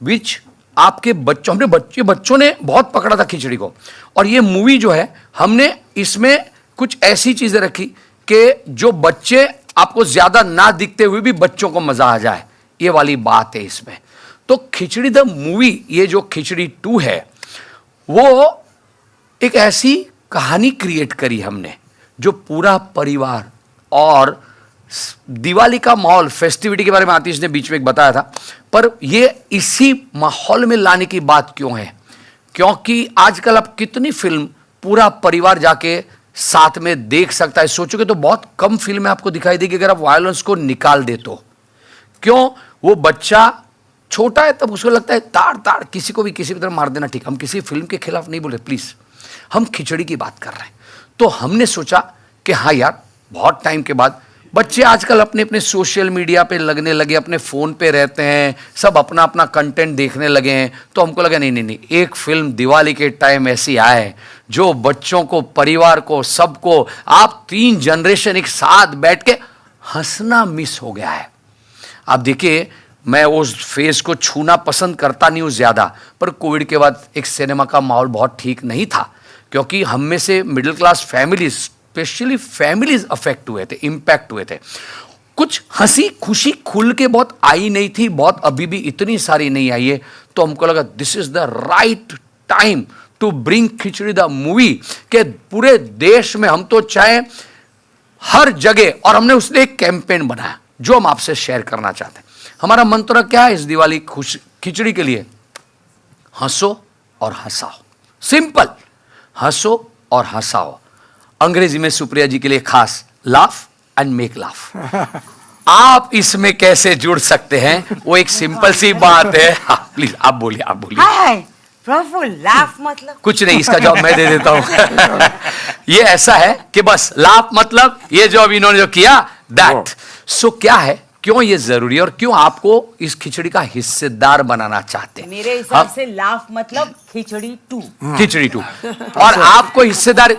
विच आपके बच्चों, हमने बच्चों ने बहुत पकड़ा था खिचड़ी को, और ये मूवी जो है हमने इसमें कुछ ऐसी चीजें रखी कि जो बच्चे आपको ज्यादा ना दिखते हुए भी बच्चों को मजा आ जाए, ये वाली बात है इसमें। तो खिचड़ी द मूवी, ये जो खिचड़ी 2 है, वो एक ऐसी कहानी क्रिएट करी हमने जो पूरा परिवार, और दिवाली का माहौल, फेस्टिविटी के बारे में आतिश ने बीच में एक बताया था, पर ये इसी माहौल में लाने की बात क्यों है, क्योंकि आजकल आप कितनी फिल्म पूरा परिवार जाके साथ में देख सकता है, सोचोगे तो बहुत कम फिल्में आपको दिखाई देगी अगर आप वायलेंस को निकाल दे तो। क्यों? वो बच्चा छोटा है तब उसको लगता है ताड़ किसी को भी किसी भी तरह मार देना ठीक। हम किसी फिल्म के खिलाफ नहीं बोले, प्लीज, हम खिचड़ी की बात कर रहे हैं। तो हमने सोचा कि हाँ यार, बहुत टाइम के बाद बच्चे आजकल अपने अपने सोशल मीडिया पे लगने लगे, अपने फ़ोन पे रहते हैं, सब अपना अपना कंटेंट देखने लगे हैं। तो हमको लगा नहीं नहीं नहीं, एक फिल्म दिवाली के टाइम ऐसी आए जो बच्चों को, परिवार को, सबको, आप 3 जनरेशन एक साथ बैठ के हंसना मिस हो गया है। आप देखिए, मैं उस फेज को छूना पसंद करता नहीं हूँ ज़्यादा, पर कोविड के बाद एक सिनेमा का माहौल बहुत ठीक नहीं था, क्योंकि हम में से middle class families, specially families affect हुए थे, इम्पैक्ट हुए थे। कुछ हंसी खुशी खुल के बहुत आई नहीं थी, बहुत अभी भी इतनी सारी नहीं आई है। तो हमको लगा this is the right time to bring Khichdi the movie, के पूरे देश में हम तो चाहे हर जगह, और हमने उसने एक कैंपेन बनाया जो हम आपसे शेयर करना चाहते हैं। हमारा मंत्र क्या है इस दिवाली खिचड़ी के लिए? हंसो और हंसाओ। सिंपल, हंसो और हंसाओ। अंग्रेजी में सुप्रिया जी के लिए खास, लाफ एंड मेक लाफ। आप इसमें कैसे जुड़ सकते हैं, वो एक सिंपल सी बात है। प्लीज आप बोलिए, आप बोलिए। हाय प्रफुल, लाफ मतलब कुछ नहीं, इसका जवाब मैं दे देता हूं। ये ऐसा है कि बस लाफ मतलब ये जो अभी इन्होंने जो किया, दैट। सो क्या है, क्यों ये जरूरी है और क्यों आपको इस खिचड़ी का हिस्सेदार बनाना चाहते हैं? मेरे हिसाब से लाफ मतलब खिचड़ी 2। खिचड़ी 2। और आपको हिस्सेदार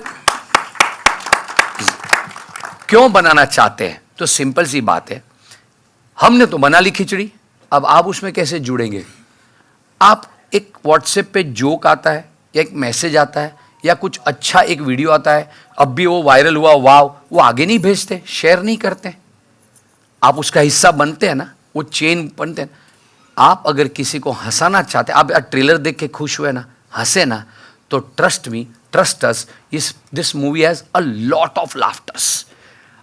क्यों बनाना चाहते हैं? तो सिंपल सी बात है, हमने तो बना ली खिचड़ी, अब आप उसमें कैसे जुड़ेंगे? आप एक व्हाट्सएप पे जोक आता है या एक मैसेज आता है या कुछ अच्छा एक वीडियो आता है, अब भी वो वायरल हुआ, वाह, वो आगे नहीं भेजते, शेयर नहीं करते। आप उसका हिस्सा बनते हैं ना, वो चेन बनते हैं। आप अगर किसी को हंसाना चाहते हैं, आप ट्रेलर देख के खुश हुए ना, हंसे ना, तो trust me, trust us, this movie has a lot of laughters.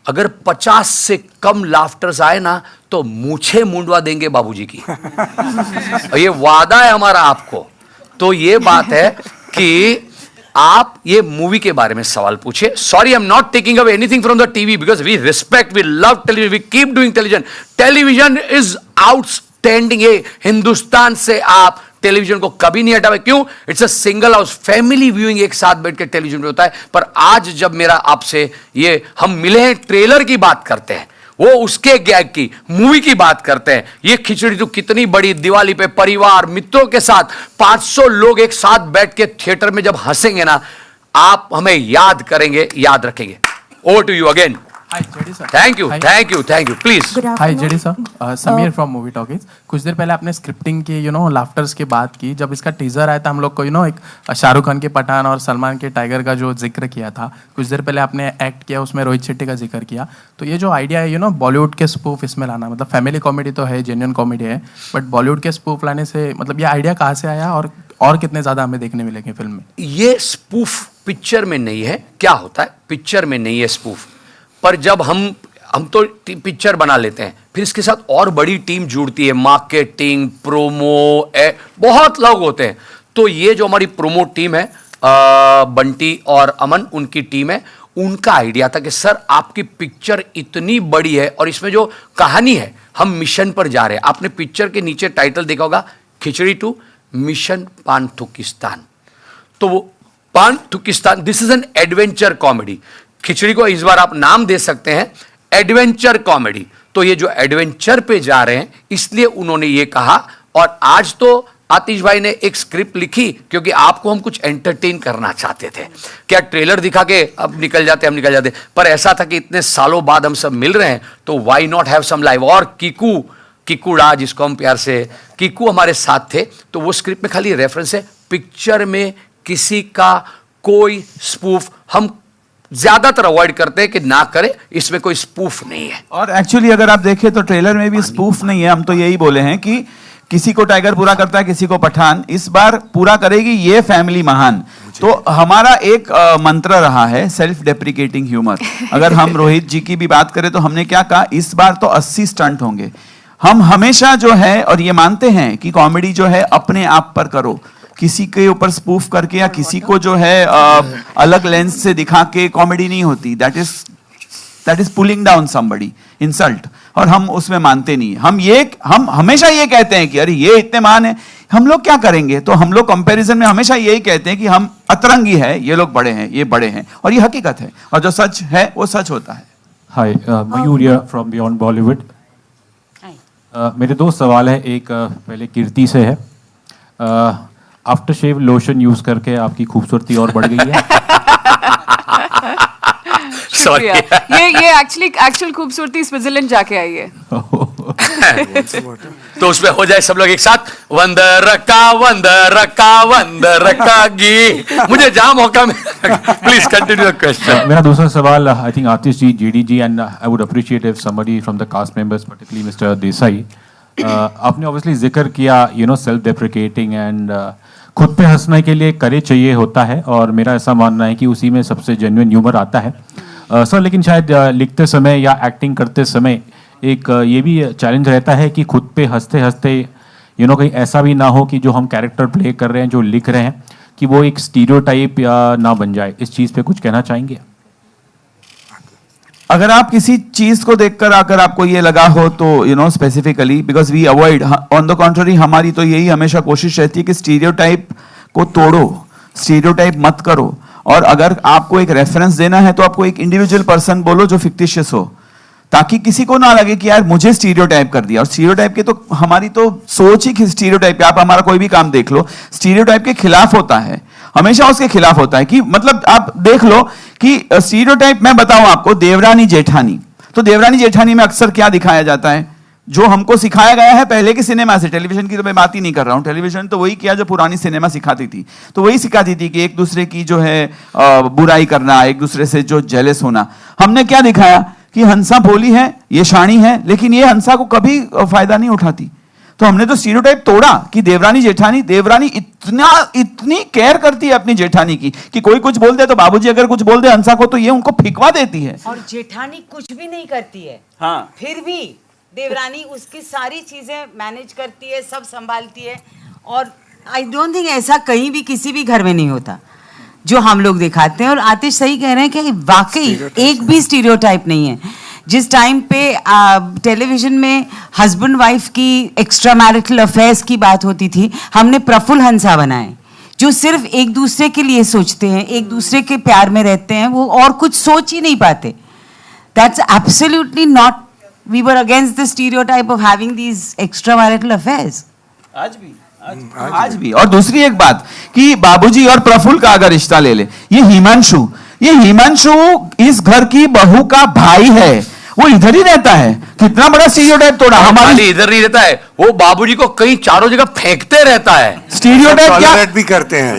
अगर 50 से कम लाफ्टर्स आए ना तो मूछे मुंडवा देंगे बाबूजी की। और ये वादा है हमारा आपको। तो ये बात है कि आप ये मूवी के बारे में सवाल पूछे। Sorry, I am not taking away anything from the TV, because we respect, we love television, we keep doing television. Television is outstanding. ये हिंदुस्तान से आप टेलीविजन को कभी नहीं हटावे। क्यों? It's a single house, family viewing एक साथ बैठ के टेलीविजन पे होता है। पर आज जब मेरा आपसे ये हम मिले हैं, ट्रेलर की बात करते हैं, वो उसके गैग की, मूवी की बात करते हैं। ये खिचड़ी तो कितनी बड़ी, दिवाली पे परिवार मित्रों के साथ 500 लोग एक साथ बैठ के थिएटर में जब हंसेंगे ना, आप हमें याद करेंगे, याद रखेंगे। Over to you again. Hi, JD sir. Thank you, thank you, thank you, please. Hi JD sir, Sameer from Movie Talkies. कुछ देर पहले आपने स्क्रिप्टिंग की, लाफ्टर्स की बात की। जब इसका टीजर आया था हम लोग को, एक शाहरुख खान के पठान और सलमान के टाइगर का जो जिक्र किया था, कुछ देर पहले आपने एक्ट किया, उसमें रोहित शेट्टी का जिक्र किया। तो ये जो आइडिया है बॉलीवुड के स्पूफ इसमें लाना, मतलब फैमिली कॉमेडी तो है, जेन्युइन कॉमेडी है, बट बॉलीवुड के स्पूफ लाने से मतलब ये आइडिया कहाँ से आया और कितने ज्यादा हमें देखने मिलेंगे फिल्म में? ये स्पूफ पिक्चर में नहीं है। क्या होता है, पिक्चर में नहीं है स्पूफ, पर जब हम तो पिक्चर बना लेते हैं, फिर इसके साथ और बड़ी टीम जुड़ती है, मार्केटिंग, प्रोमो, बहुत लोग होते हैं। तो ये जो हमारी प्रोमो टीम है, बंटी और अमन, उनकी टीम है, उनका आइडिया था कि सर आपकी पिक्चर इतनी बड़ी है और इसमें जो कहानी है, हम मिशन पर जा रहे हैं। आपने पिक्चर के नीचे टाइटल देखा होगा, खिचड़ी 2 मिशन पानथुकिस्तान। तो वो Panthukistan, this is an adventure comedy. Khichdi को इस बार आप नाम दे सकते हैं एडवेंचर कॉमेडी। तो ये जो एडवेंचर पे जा रहे हैं, इसलिए उन्होंने ये कहा। और आज तो आतिश भाई ने एक स्क्रिप्ट लिखी, क्योंकि आपको हम कुछ एंटरटेन करना चाहते थे। क्या ट्रेलर दिखा के अब निकल जाते, पर ऐसा था कि इतने सालों बाद हम सब मिल रहे हैं, तो why not have some live. और किकुड़ा, जिसको हम प्यार से किकू, हमारे साथ थे। तो वो स्क्रिप्ट में खाली रेफरेंस है, पिक्चर में किसी का कोई स्पूफ हम ज्यादातर अवॉइड करते हैं कि ना करें, इसमें कोई स्पूफ नहीं है। और एक्चुअली अगर आप देखें तो ट्रेलर में भी स्पूफ नहीं है। हम तो यही बोले हैं कि किसी को टाइगर पूरा करता है, किसी को पठान, इस बार पूरा करेगी ये फैमिली महान। तो हमारा एक मंत्र रहा है सेल्फ डेप्रिकेटिंग ह्यूमर। अगर हम रोहित जी की भी बात करें तो हमने क्या कहा, इस बार तो 80 स्टंट होंगे। हम हमेशा जो है, और ये मानते हैं कि कॉमेडी जो है अपने आप पर करो, किसी के ऊपर स्पूफ करके या किसी को जो है अलग लेंस से दिखा के कॉमेडी नहीं होती। That is pulling down somebody, insult. और हम उसमें मानते नहीं। हम हमेशा ये कहते हैं कि अरे ये इतने महान है, हम लोग क्या करेंगे। तो हम लोग कंपैरिजन में हमेशा यही कहते हैं कि हम अतरंगी है, ये लोग बड़े हैं, ये बड़े हैं, और ये हकीकत है। और जो सच है वो सच होता है। हाय मयूर हियर फ्रॉम बियॉन्ड बॉलीवुड। मेरे दो सवाल है, एक पहले कीर्ति से है। आफ्टर शेव लोशन यूज करके आपकी खूबसूरती और बढ़ गई है। शुक्रिया। ये एक्चुअल खूबसूरती स्विट्जरलैंड जाके आई है। तो उसमें हो जाए सब लोग एक साथ, वंदर का गी। मुझे जहां मौका मिला, प्लीज कंटिन्यू द क्वेश्चन। मेरा दूसरा सवाल, आई थिंक Atish ji, JD ji, and I would appreciate if somebody from the cast members, particularly mister Desai, आपने ऑब्वियसली जिक्र किया सेल्फ डेप्रिकेटिंग एंड खुद पे हंसने के लिए करे चाहिए होता है, और मेरा ऐसा मानना है कि उसी में सबसे जेन्युइन ह्यूमर आता है सर। लेकिन शायद लिखते समय या एक्टिंग करते समय एक ये भी चैलेंज रहता है कि खुद पे हंसते हंसते कहीं ऐसा भी ना हो कि जो हम कैरेक्टर प्ले कर रहे हैं, जो लिख रहे हैं, कि वो एक स्टीरियोटाइप या ना बन जाए। इस चीज़ पे कुछ कहना चाहेंगे? अगर आप किसी चीज को देखकर अगर आपको ये लगा हो तो specifically, because we avoid, on the contrary हमारी तो यही हमेशा कोशिश रहती है कि स्टीरियोटाइप को तोड़ो, स्टीरियोटाइप मत करो। और अगर आपको एक रेफरेंस देना है तो आपको एक इंडिविजुअल पर्सन बोलो जो फिक्टिशियस हो, ताकि किसी को ना लगे कि यार मुझे स्टीरियोटाइप कर दिया। और स्टीरियोटाइप के तो हमारी तो सोच ही स्टीरियोटाइप, आप हमारा कोई भी काम देख लो, स्टीरियोटाइप के खिलाफ होता है, हमेशा उसके खिलाफ होता है। कि मतलब आप देख लो कि स्टीरियोटाइप, मैं बताऊं आपको, देवरानी जेठानी, तो देवरानी जेठानी में अक्सर क्या दिखाया जाता है, जो हमको सिखाया गया है पहले के सिनेमा से, टेलीविजन की तो मैं बात ही नहीं कर रहा हूं, टेलीविजन तो वही किया जो पुरानी सिनेमा सिखाती थी, तो वही सिखाती थी कि एक दूसरे की जो है बुराई करना, एक दूसरे से जो जेलस होना। हमने क्या दिखाया कि हंसा भोली है, ये शानी है, लेकिन ये हंसा को कभी फायदा नहीं उठाती। तो हमने तो स्टीरियोटाइप तोड़ा कि देवरानी जेठानी, देवरानी इतनी केयर करती है अपनी जेठानी की कि कोई कुछ बोल दे तो बाबूजी अगर कुछ बोल दे हंसा को तो ये उनको फिकवा देती है। और जेठानी कुछ भी नहीं करती है, हाँ, फिर भी देवरानी उसकी सारी चीजें मैनेज करती है, सब संभालती है। और आई डोंट थिंक ऐसा कहीं भी किसी भी घर में नहीं होता जो हम लोग दिखाते हैं। और आतिश सही कह रहे हैं कि वाकई एक भी स्टीरियोटाइप नहीं है। जिस टाइम पे टेलीविजन में हस्बैंड वाइफ की एक्स्ट्रा मैरिटल अफेयर्स की बात होती थी, हमने प्रफुल्ल हंसा बनाए जो सिर्फ एक दूसरे के लिए सोचते हैं, एक दूसरे के प्यार में रहते हैं, वो और कुछ सोच ही नहीं पाते। That's absolutely not, we were against the stereotype of having these extra marital affairs. आज भी। और दूसरी एक बात कि बाबूजी और प्रफुल्ल का अगर रिश्ता ले ले, ये हिमांशु इस घर की बहू का भाई है, वो इधर ही रहता है। कितना बड़ा स्टीरियोटाइप तोड़ा। हमारी इधर नहीं रहता है, वो बाबूजी को कहीं चारों जगह फेंकते रहता है। स्टीरियोटाइप क्या भी करते हैं।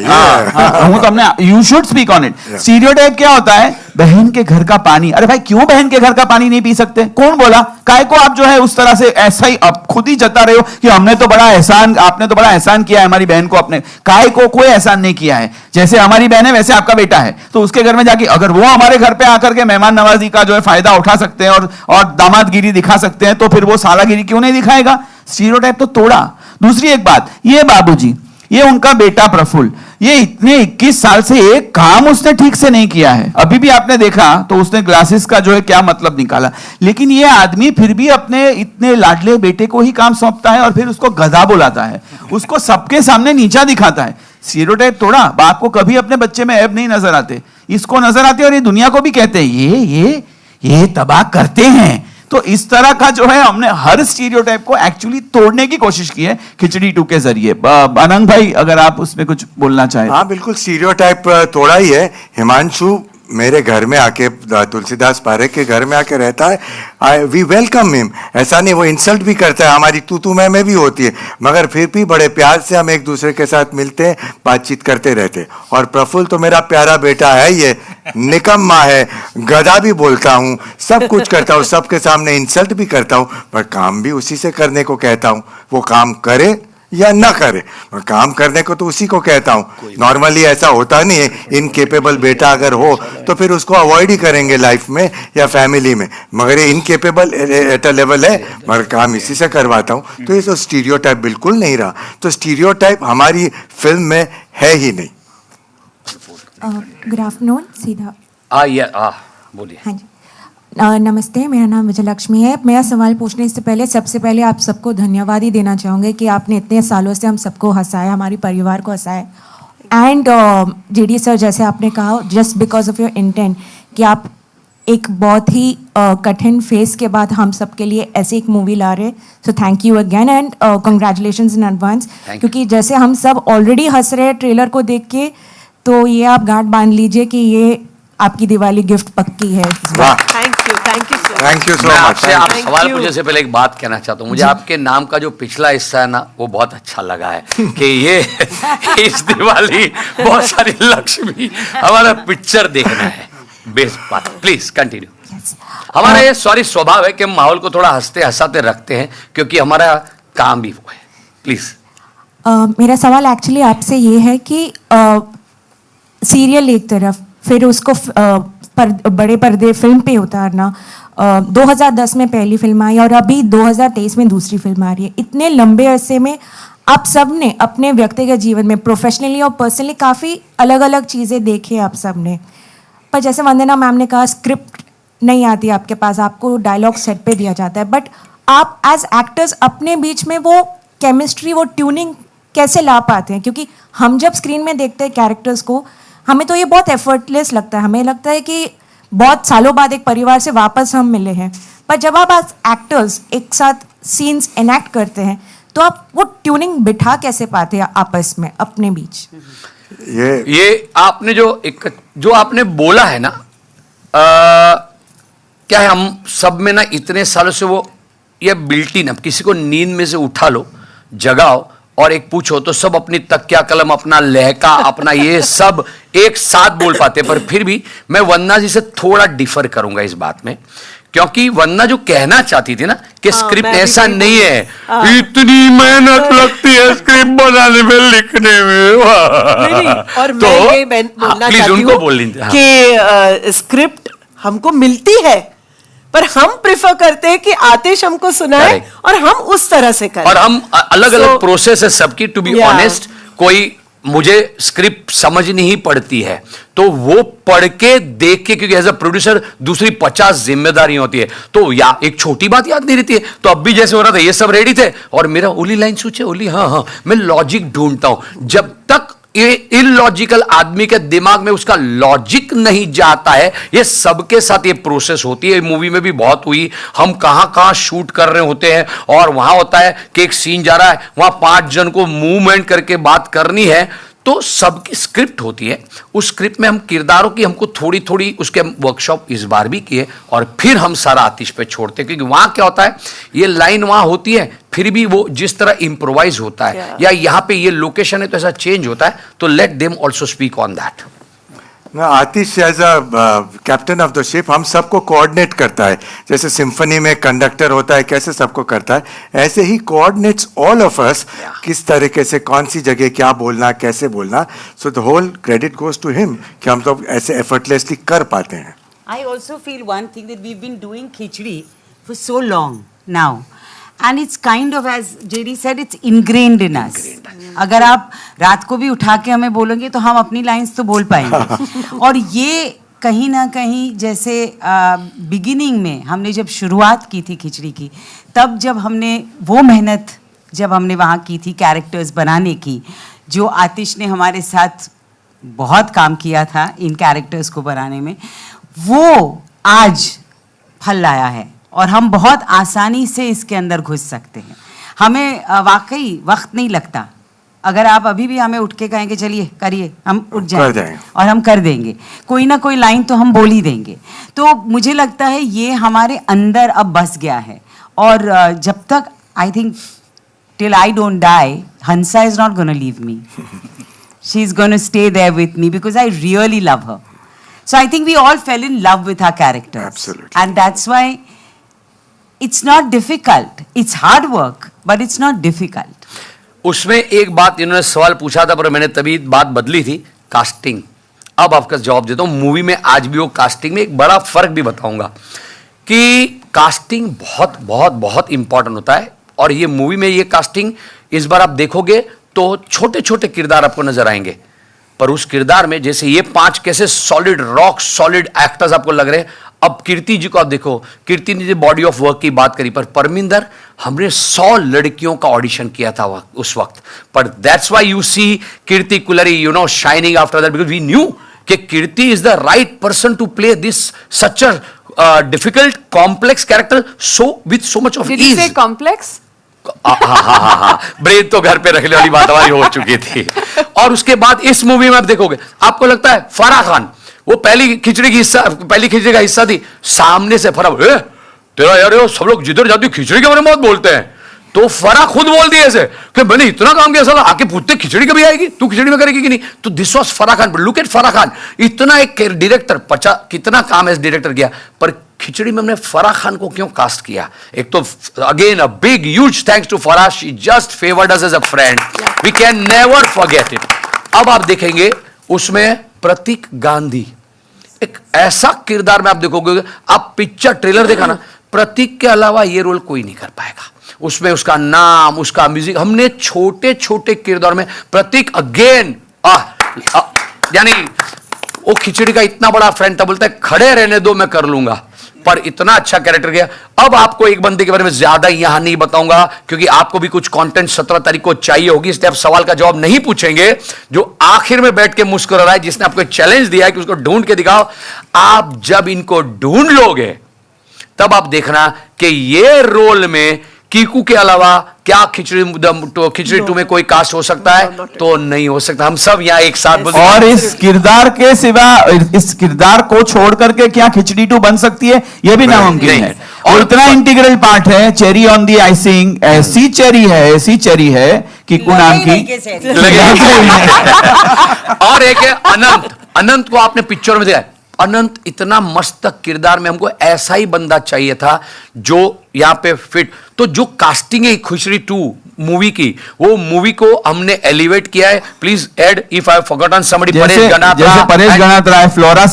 वो तो हमने, you should speak on it. Stereotype क्या होता है? बहन के घर का पानी। अरे भाई क्यों बहन के घर का पानी नहीं पी सकते? कौन बोला? काय को आप जो है उस तरह से ऐसा ही अब खुद ही जता रहे हो कि हमने तो बड़ा एहसान, आपने तो बड़ा एहसान किया है हमारी बहन को। अपने काय को कोई एहसान नहीं किया है। जैसे हमारी बहन है वैसे आपका बेटा है, तो उसके घर में जाके अगर वो हमारे घर पे आकर के मेहमान नवाजी का जो है फायदा उठा सकते हैं और दामादगिरी दिखा सकते हैं, तो फिर वो सालागिरी क्यों नहीं दिखाएगा? स्टीरियोटाइप तो तोड़ा। दूसरी एक बात, ये बाबूजी, ये उनका बेटा प्रफुल्ल, ये इतने 21 साल से एक काम उसने ठीक से नहीं किया है। अभी भी आपने देखा तो उसने ग्लासेस का जो है क्या मतलब निकाला, लेकिन ये आदमी फिर भी अपने इतने लाडले बेटे को ही काम सौंपता है और फिर उसको गधा बुलाता है, उसको सबके सामने नीचा दिखाता है। स्टीरियोटाइप तोड़ा। बाप को कभी अपने बच्चे में ऐब नहीं नजर आते, इसको नजर आते और ये दुनिया को भी कहते हैं ये तबाह करते हैं। तो इस तरह का जो है हमने हर स्टीरियोटाइप को एक्चुअली तोड़ने की कोशिश की है खिचड़ी 2 के जरिए। अनंग भाई अगर आप उसमें कुछ बोलना चाहें। हाँ बिल्कुल, स्टीरियोटाइप तोड़ा ही है। हिमांशु मेरे घर में आके, तुलसीदास पारेख के घर में आके रहता है, वी वेलकम हिम। ऐसा नहीं वो इंसल्ट भी करता है, हमारी तू मैं भी होती है, मगर फिर भी बड़े प्यार से हम एक दूसरे के साथ मिलते हैं, बातचीत करते रहते। और प्रफुल्ल तो मेरा प्यारा बेटा है, ये निकम्मा है, गधा भी बोलता हूँ, सब कुछ करता हूँ, सबके सामने इंसल्ट भी करता हूँ, पर काम भी उसी से करने को कहता हूँ। वो काम करे या ना करे, काम करने को तो उसी को कहता हूँ। नॉर्मली ऐसा होता नहीं है, इनकेपेबल बेटा अगर हो तो फिर उसको अवॉइड ही करेंगे लाइफ में या फैमिली में, मगर ये इनकेपेबल एट अ लेवल है, मगर काम इसी से करवाता हूँ। तो ये तो स्टीरियोटाइप बिल्कुल नहीं रहा। तो स्टीरियोटाइप हमारी फिल्म में है ही नहीं। Good afternoon. सीधा बोलिए। हाँ जी, नमस्ते, मेरा नाम विजयलक्ष्मी है। मेरा सवाल पूछने से पहले सबसे पहले आप सबको धन्यवाद ही देना चाहूँगे कि आपने इतने सालों से हम सबको हंसाया, हमारे परिवार को हंसाया। एंड जेडी सर, जैसे आपने कहा, just because of your intent कि आप एक बहुत ही कठिन फेस के बाद हम सबके लिए ऐसे एक मूवी ला रहे, so thank you again and congratulations in advance, क्योंकि जैसे हम सब ऑलरेडी हंस रहे हैं ट्रेलर को देख के, तो ये आप गांठ बांध लीजिए कि ये आपकी दिवाली गिफ्ट पक्की है। वाह, थैंक यू सो मैं मच। आपसे आप Thank सवाल you. पूछने से पहले एक बात कहना चाहता हूँ। मुझे आपके नाम का जो पिछला हिस्सा है ना, वो बहुत अच्छा लगा है कि ये इस दिवाली बहुत सारी लक्ष्मी हमारा पिक्चर देखना है। बेस्ट बात, प्लीज कंटिन्यू। हमारा ये सॉरी स्वभाव है कि हम माहौल को थोड़ा हंसते हंसाते रखते हैं, क्योंकि हमारा काम भी वो है। प्लीज। मेरा सवाल एक्चुअली आपसे ये है कि सीरियल एक तरफ, फिर उसको बड़े पर्दे फिल्म पे उतारना, 2010 में पहली फिल्म आई और अभी 2023 में दूसरी फिल्म आ रही है। इतने लंबे अरसे में आप सब ने अपने व्यक्तिगत जीवन में प्रोफेशनली और पर्सनली काफ़ी अलग अलग चीज़ें देखी आप सब ने, पर जैसे वंदना मैम ने कहा स्क्रिप्ट नहीं आती आपके पास, आपको डायलॉग सेट पे दिया जाता है, बट आप एज एक्टर्स अपने बीच में वो केमिस्ट्री, वो ट्यूनिंग कैसे ला पाते हैं? क्योंकि हम जब स्क्रीन में देखते हैं कैरेक्टर्स को, हमें तो ये बहुत एफर्टलेस लगता है, हमें लगता है कि बहुत सालों बाद एक परिवार से वापस हम मिले हैं, पर जब आप एक्टर्स एक साथ सीन्स एनैक्ट करते हैं तो आप वो ट्यूनिंग बिठा कैसे पाते हैं आपस में अपने बीच? ये आपने जो आपने बोला है ना, क्या है, हम सब में ना इतने सालों से वो ये बिल्ट इन, अब किसी को नींद में से उठा लो, जगाओ और एक पूछो तो सब अपनी तकिया कलम, अपना लहका, अपना ये सब एक साथ बोल पाते। पर फिर भी मैं वंदना जी से थोड़ा डिफर करूंगा इस बात में, क्योंकि वंदना जो कहना चाहती थी ना कि स्क्रिप्ट ऐसा नहीं है, इतनी मेहनत लगती है स्क्रिप्ट बनाने में, लिखने में। और तो मैं ये बोलना प्लीज चाहती उनको हूँ बोल लीजिए। कि स्क्रिप्ट हमको मिलती है, पर हम प्रेफर करते हैं कि आतिश हमको सुनाए Correct. और हम उस तरह से करें। और हम अलग अलग So, प्रोसेस है सबकी, टू बी Yeah. ऑनेस्ट। कोई मुझे स्क्रिप्ट समझनी ही पड़ती है तो वो पढ़ के देख के, क्योंकि एज अ प्रोड्यूसर दूसरी 50 जिम्मेदारियां होती है, तो या एक छोटी बात याद नहीं रहती है। तो अब भी जैसे हो रहा था, ये सब रेडी थे और मेरा ओली लाइन सोचे, ओली हाँ, मैं लॉजिक ढूंढता हूं। जब तक ये इलॉजिकल आदमी के दिमाग में उसका लॉजिक नहीं जाता है, ये सबके साथ ये प्रोसेस होती है। मूवी में भी बहुत हुई, हम कहां शूट कर रहे होते हैं और वहां होता है कि एक सीन जा रहा है, वहां 5 जन को मूवमेंट करके बात करनी है, तो सबकी स्क्रिप्ट होती है। उस स्क्रिप्ट में हम किरदारों की हमको थोड़ी थोड़ी उसके वर्कशॉप इस बार भी किए और फिर हम सारा आतिश पे छोड़ते, क्योंकि वहां क्या होता है, ये लाइन वहां होती है, फिर भी वो जिस तरह इंप्रोवाइज होता है या यहाँ पे ये लोकेशन है तो ऐसा चेंज होता है, तो let them also speak on that. ना Aatish as a captain of the ship हम सबको कोऑर्डिनेट करता है, जैसे सिम्फनी में कंडक्टर होता है, कैसे सबको करता है, ऐसे ही कोऑर्डिनेट्स ऑल ऑफ अस, किस तरीके से कौन सी जगह क्या बोलना, कैसे बोलना। So the whole credit goes to him कि हम तो ऐसे एफर्टलेसली कर पाते हैं। I also feel one thing that we've been doing khichdi for so long now, and it's kind of, as JD said, it's ingrained in us. अगर आप रात को भी उठा के हमें बोलोगे तो हम अपनी लाइंस तो बोल पाएंगे। और ये कहीं ना कहीं जैसे बिगिनिंग में हमने जब शुरुआत की थी खिचड़ी की, तब जब हमने वो मेहनत जब हमने वहाँ की थी कैरेक्टर्स बनाने की, जो आतिश ने हमारे साथ बहुत काम किया था इन कैरेक्टर्स को बनाने में, वो आज फल लाया है और हम बहुत आसानी से इसके अंदर घुस सकते हैं। हमें वाकई वक्त नहीं लगता। अगर आप अभी भी हमें उठ के कहेंगे चलिए करिए, हम उठ जाएंगे और हम कर देंगे, कोई ना कोई लाइन तो हम बोल ही देंगे। तो मुझे लगता है ये हमारे अंदर अब बस गया है, और जब तक I think till I don't die, Hansa is not gonna leave me, she is gonna stay there with me because I really love her. So I think we all fell in love with our characters. Absolutely. And that's why it's not difficult. It's hard work, but it's not difficult. उसमें एक बात इन्होंने सवाल पूछा था पर मैंने तभी बात बदली थी, कास्टिंग। अब आपका जवाब देता हूं। मूवी में आज भी वो कास्टिंग में एक बड़ा फर्क भी बताऊंगा कि कास्टिंग बहुत बहुत बहुत इंपॉर्टेंट होता है। और ये मूवी में ये कास्टिंग इस बार आप देखोगे तो छोटे छोटे किरदार आपको नजर आएंगे, पर उस किरदार में जैसे ये 5 कैसे सॉलिड रॉक सॉलिड एक्टर्स आपको लग रहे हैं। अब कीर्ति जी को आप देखो, कीर्ति ने बॉडी ऑफ वर्क की बात करी, पर परमिंदर हमने 100 लड़कियों का ऑडिशन किया था उस वक्त, पर that's why you see Kirti Kulhari shining after that, because we knew कि Kirti is the right person to play this such a difficult complex character so with so much of Did you say ease. complex? हाँ, brain तो घर पे रखने वाली बात हमारी हो चुकी थी। और उसके बाद इस मूवी में आप देखोगे, आपको लगता है फराह खान वो पहली खिचड़ी का हिस्सा थी, सामने से फराह तेरा यार वो सब लोग जिधर जाती खिचड़ी के बारे में बहुत बोलते हैं, तो फराह खुद बोल दिए ऐसे कि मैंने इतना काम किया, साला आके पूछते खिचड़ी कभी आएगी, तू खिचड़ी में करेगी कि नहीं। तो this was Farah Khan. Look at Farah Khan, इतना एक डायरेक्टर कितना काम है इस डायरेक्टर किया, पर खिचड़ी में हमने फराह खान को क्यों कास्ट किया? एक तो again a big huge thanks to Farah, she just favoured us as a friend, we can never forget it. अब आप देखेंगे उसमें प्रतीक गांधी, एक ऐसा किरदार में आप देखोगे, आप पिक्चर ट्रेलर देखा ना, प्रतीक के अलावा ये रोल कोई नहीं कर पाएगा। उसमें उसका नाम, उसका म्यूजिक, हमने छोटे छोटे किरदार में प्रतीक अगेन यानी वो खिचड़ी का इतना बड़ा फ्रेंड था, बोलता है खड़े रहने दो मैं कर लूंगा, पर इतना अच्छा कैरेक्टर किया। अब आपको एक बंदे के बारे में ज्यादा यहां नहीं बताऊंगा क्योंकि आपको भी कुछ कंटेंट 17 तारीख को चाहिए होगी, इसलिए आप सवाल का जवाब नहीं पूछेंगे। जो आखिर में बैठ के मुस्कुरा रहा है, जिसने आपको एक चैलेंज दिया है कि उसको ढूंढ के दिखाओ, आप जब इनको ढूंढ लोगे तब आप देखना कि ये रोल में कीकू के अलावा क्या खिचड़ी 2 में कोई कास्ट हो सकता है? तो नहीं हो सकता। हम सब यहाँ एक साथ बोलते और इस किरदार के सिवा, इस किरदार को छोड़ करके क्या खिचड़ी 2 बन सकती है? यह भी नामुमकिन है। और इतना इंटीग्रल पार्ट है, चेरी ऑन दी आइसिंग, ऐसी चेरी है कीकू नाम की। और एक है अनंत को आपने पिक्चर में देखा, अनंत इतना मस्त किरदार में, हमको ऐसा ही बंदा चाहिए था जो यहाँ पे फिट। तो जो कास्टिंग है खिचड़ी 2 मूवी की, वो मूवी को हमने एलिवेट किया है। Please add if I have forgotten somebody, Paresh Ganatra, flora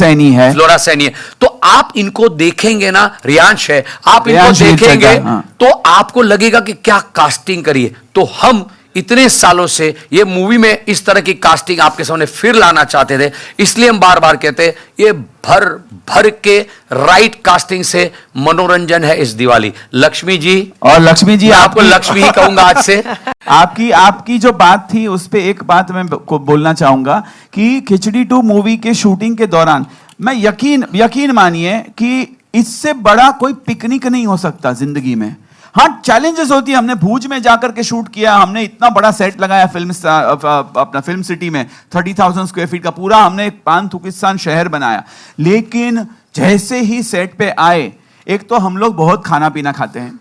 Saini है। तो आप इनको देखेंगे ना, रियांश है, आप इनको देखेंगे तो आपको लगेगा कि क्या कास्टिंग करिए। तो हम इतने सालों से ये मूवी में इस तरह की कास्टिंग आपके सामने फिर लाना चाहते थे, इसलिए हम बार बार कहते हैं ये भर के राइट कास्टिंग से मनोरंजन है इस दिवाली। लक्ष्मी जी, और लक्ष्मी जी, आपको लक्ष्मी ही कहूंगा आज से। आपकी जो बात थी उस पे एक बात मैं को बोलना चाहूंगा कि खिचड़ी 2 मूवी के शूटिंग के दौरान मैं यकीन मानिए कि इससे बड़ा कोई पिकनिक नहीं हो सकता जिंदगी में। हाँ, चैलेंजेस होती है। हमने भूज में जाकर के शूट किया, हमने इतना बड़ा सेट लगाया अपना फिल्म सिटी में, 30,000 स्क्वायर फीट का पूरा हमने एक पान-थुकिस्तान शहर बनाया। लेकिन जैसे ही सेट पे आए, एक तो हम लोग बहुत खाना पीना खाते हैं,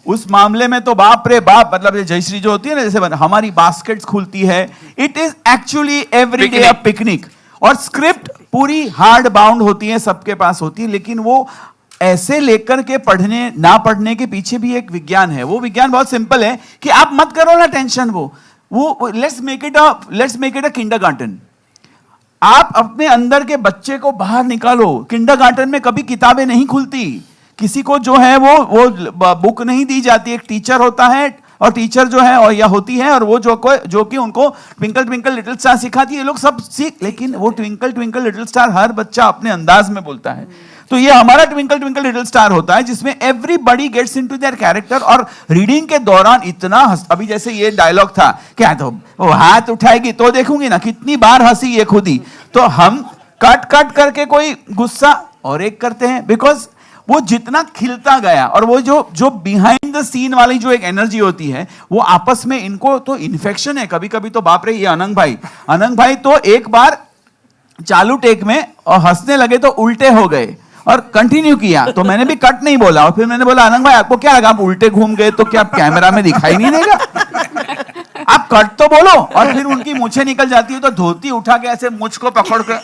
उस मामले में तो बाप रे बाप, मतलब जयश्री जो होती है ना, जैसे हमारी बास्केट्स खुलती है, it is actually every day a picnic. और स्क्रिप्ट पूरी हार्ड बाउंड होती है, सबके पास होती है, लेकिन वो ऐसे लेकर के पढ़ने ना पढ़ने के पीछे भी एक विज्ञान है। वो विज्ञान बहुत सिंपल है कि आप मत करो ना टेंशन, वो let's make it a kindergarten. आप अपने अंदर के बच्चे को बाहर निकालो। किंडरगार्टन में कभी किताबें नहीं खुलती, किसी को जो है वो बुक नहीं दी जाती। एक टीचर होता है और टीचर जो है और या होती है, और वो जो कि उनको ट्विंकल ट्विंकल लिटिल स्टार सिखाती है। ये लोग सब सीख, लेकिन वो ट्विंकल ट्विंकल लिटिल स्टार हर बच्चा अपने अंदाज में बोलता है। तो ये हमारा ट्विंकल ट्विंकल लिटिल स्टार होता है, जिसमें everybody gets into there character. और रीडिंग के दौरान इतना अभी जैसे ये डायलॉग था, क्या तो वो हाथ उठाएगी तो देखूंगी ना, कितनी बार हंसी ये खुद ही। तो हम कट करके कोई गुस्सा और एक करते हैं, बिकॉज वो जितना खिलता गया, और वो जो बिहाइंड द सीन वाली जो एक एनर्जी होती है, वो आपस में इनको तो इन्फेक्शन है। कभी कभी तो बाप रे, ये अनंग भाई तो एक बार चालू टेक में और हंसने लगे तो उल्टे हो गए और कंटिन्यू किया, तो मैंने भी कट नहीं बोला। और फिर मैंने बोला, अनंग भाई आपको क्या लगा, आप उल्टे घूम गए तो क्या कैमरा में दिखाई नहीं देगा? आप कट तो बोलो। और फिर उनकी मूछें निकल जाती है तो धोती उठा के ऐसे मुझ को पकड़ कर,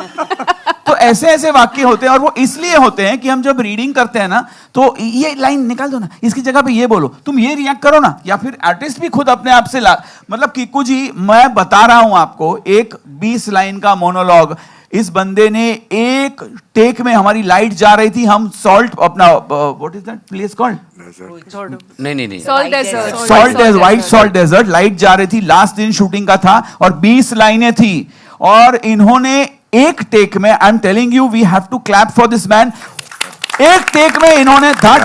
तो ऐसे वाक्य होते हैं। और वो इसलिए होते हैं कि हम जब रीडिंग करते हैं ना, तो ये लाइन निकाल दो ना, इसकी जगह पे ये बोलो, तुम ये रिएक्ट करो ना, या फिर आर्टिस्ट भी खुद अपने आप से मतलब कीकू जी, मैं बता रहा हूं आपको, एक 20 लाइन का मोनोलॉग इस बंदे ने एक टेक में, हमारी लाइट जा रही थी, हम सॉल्ट अपना what is that place called, नहीं salt white salt desert, light जा रही थी, लास्ट दिन शूटिंग का था और 20 लाइनें थी, और इन्होंने एक टेक में, I am telling you, we have to clap for this man, एक टेक में इन्होंने धाड़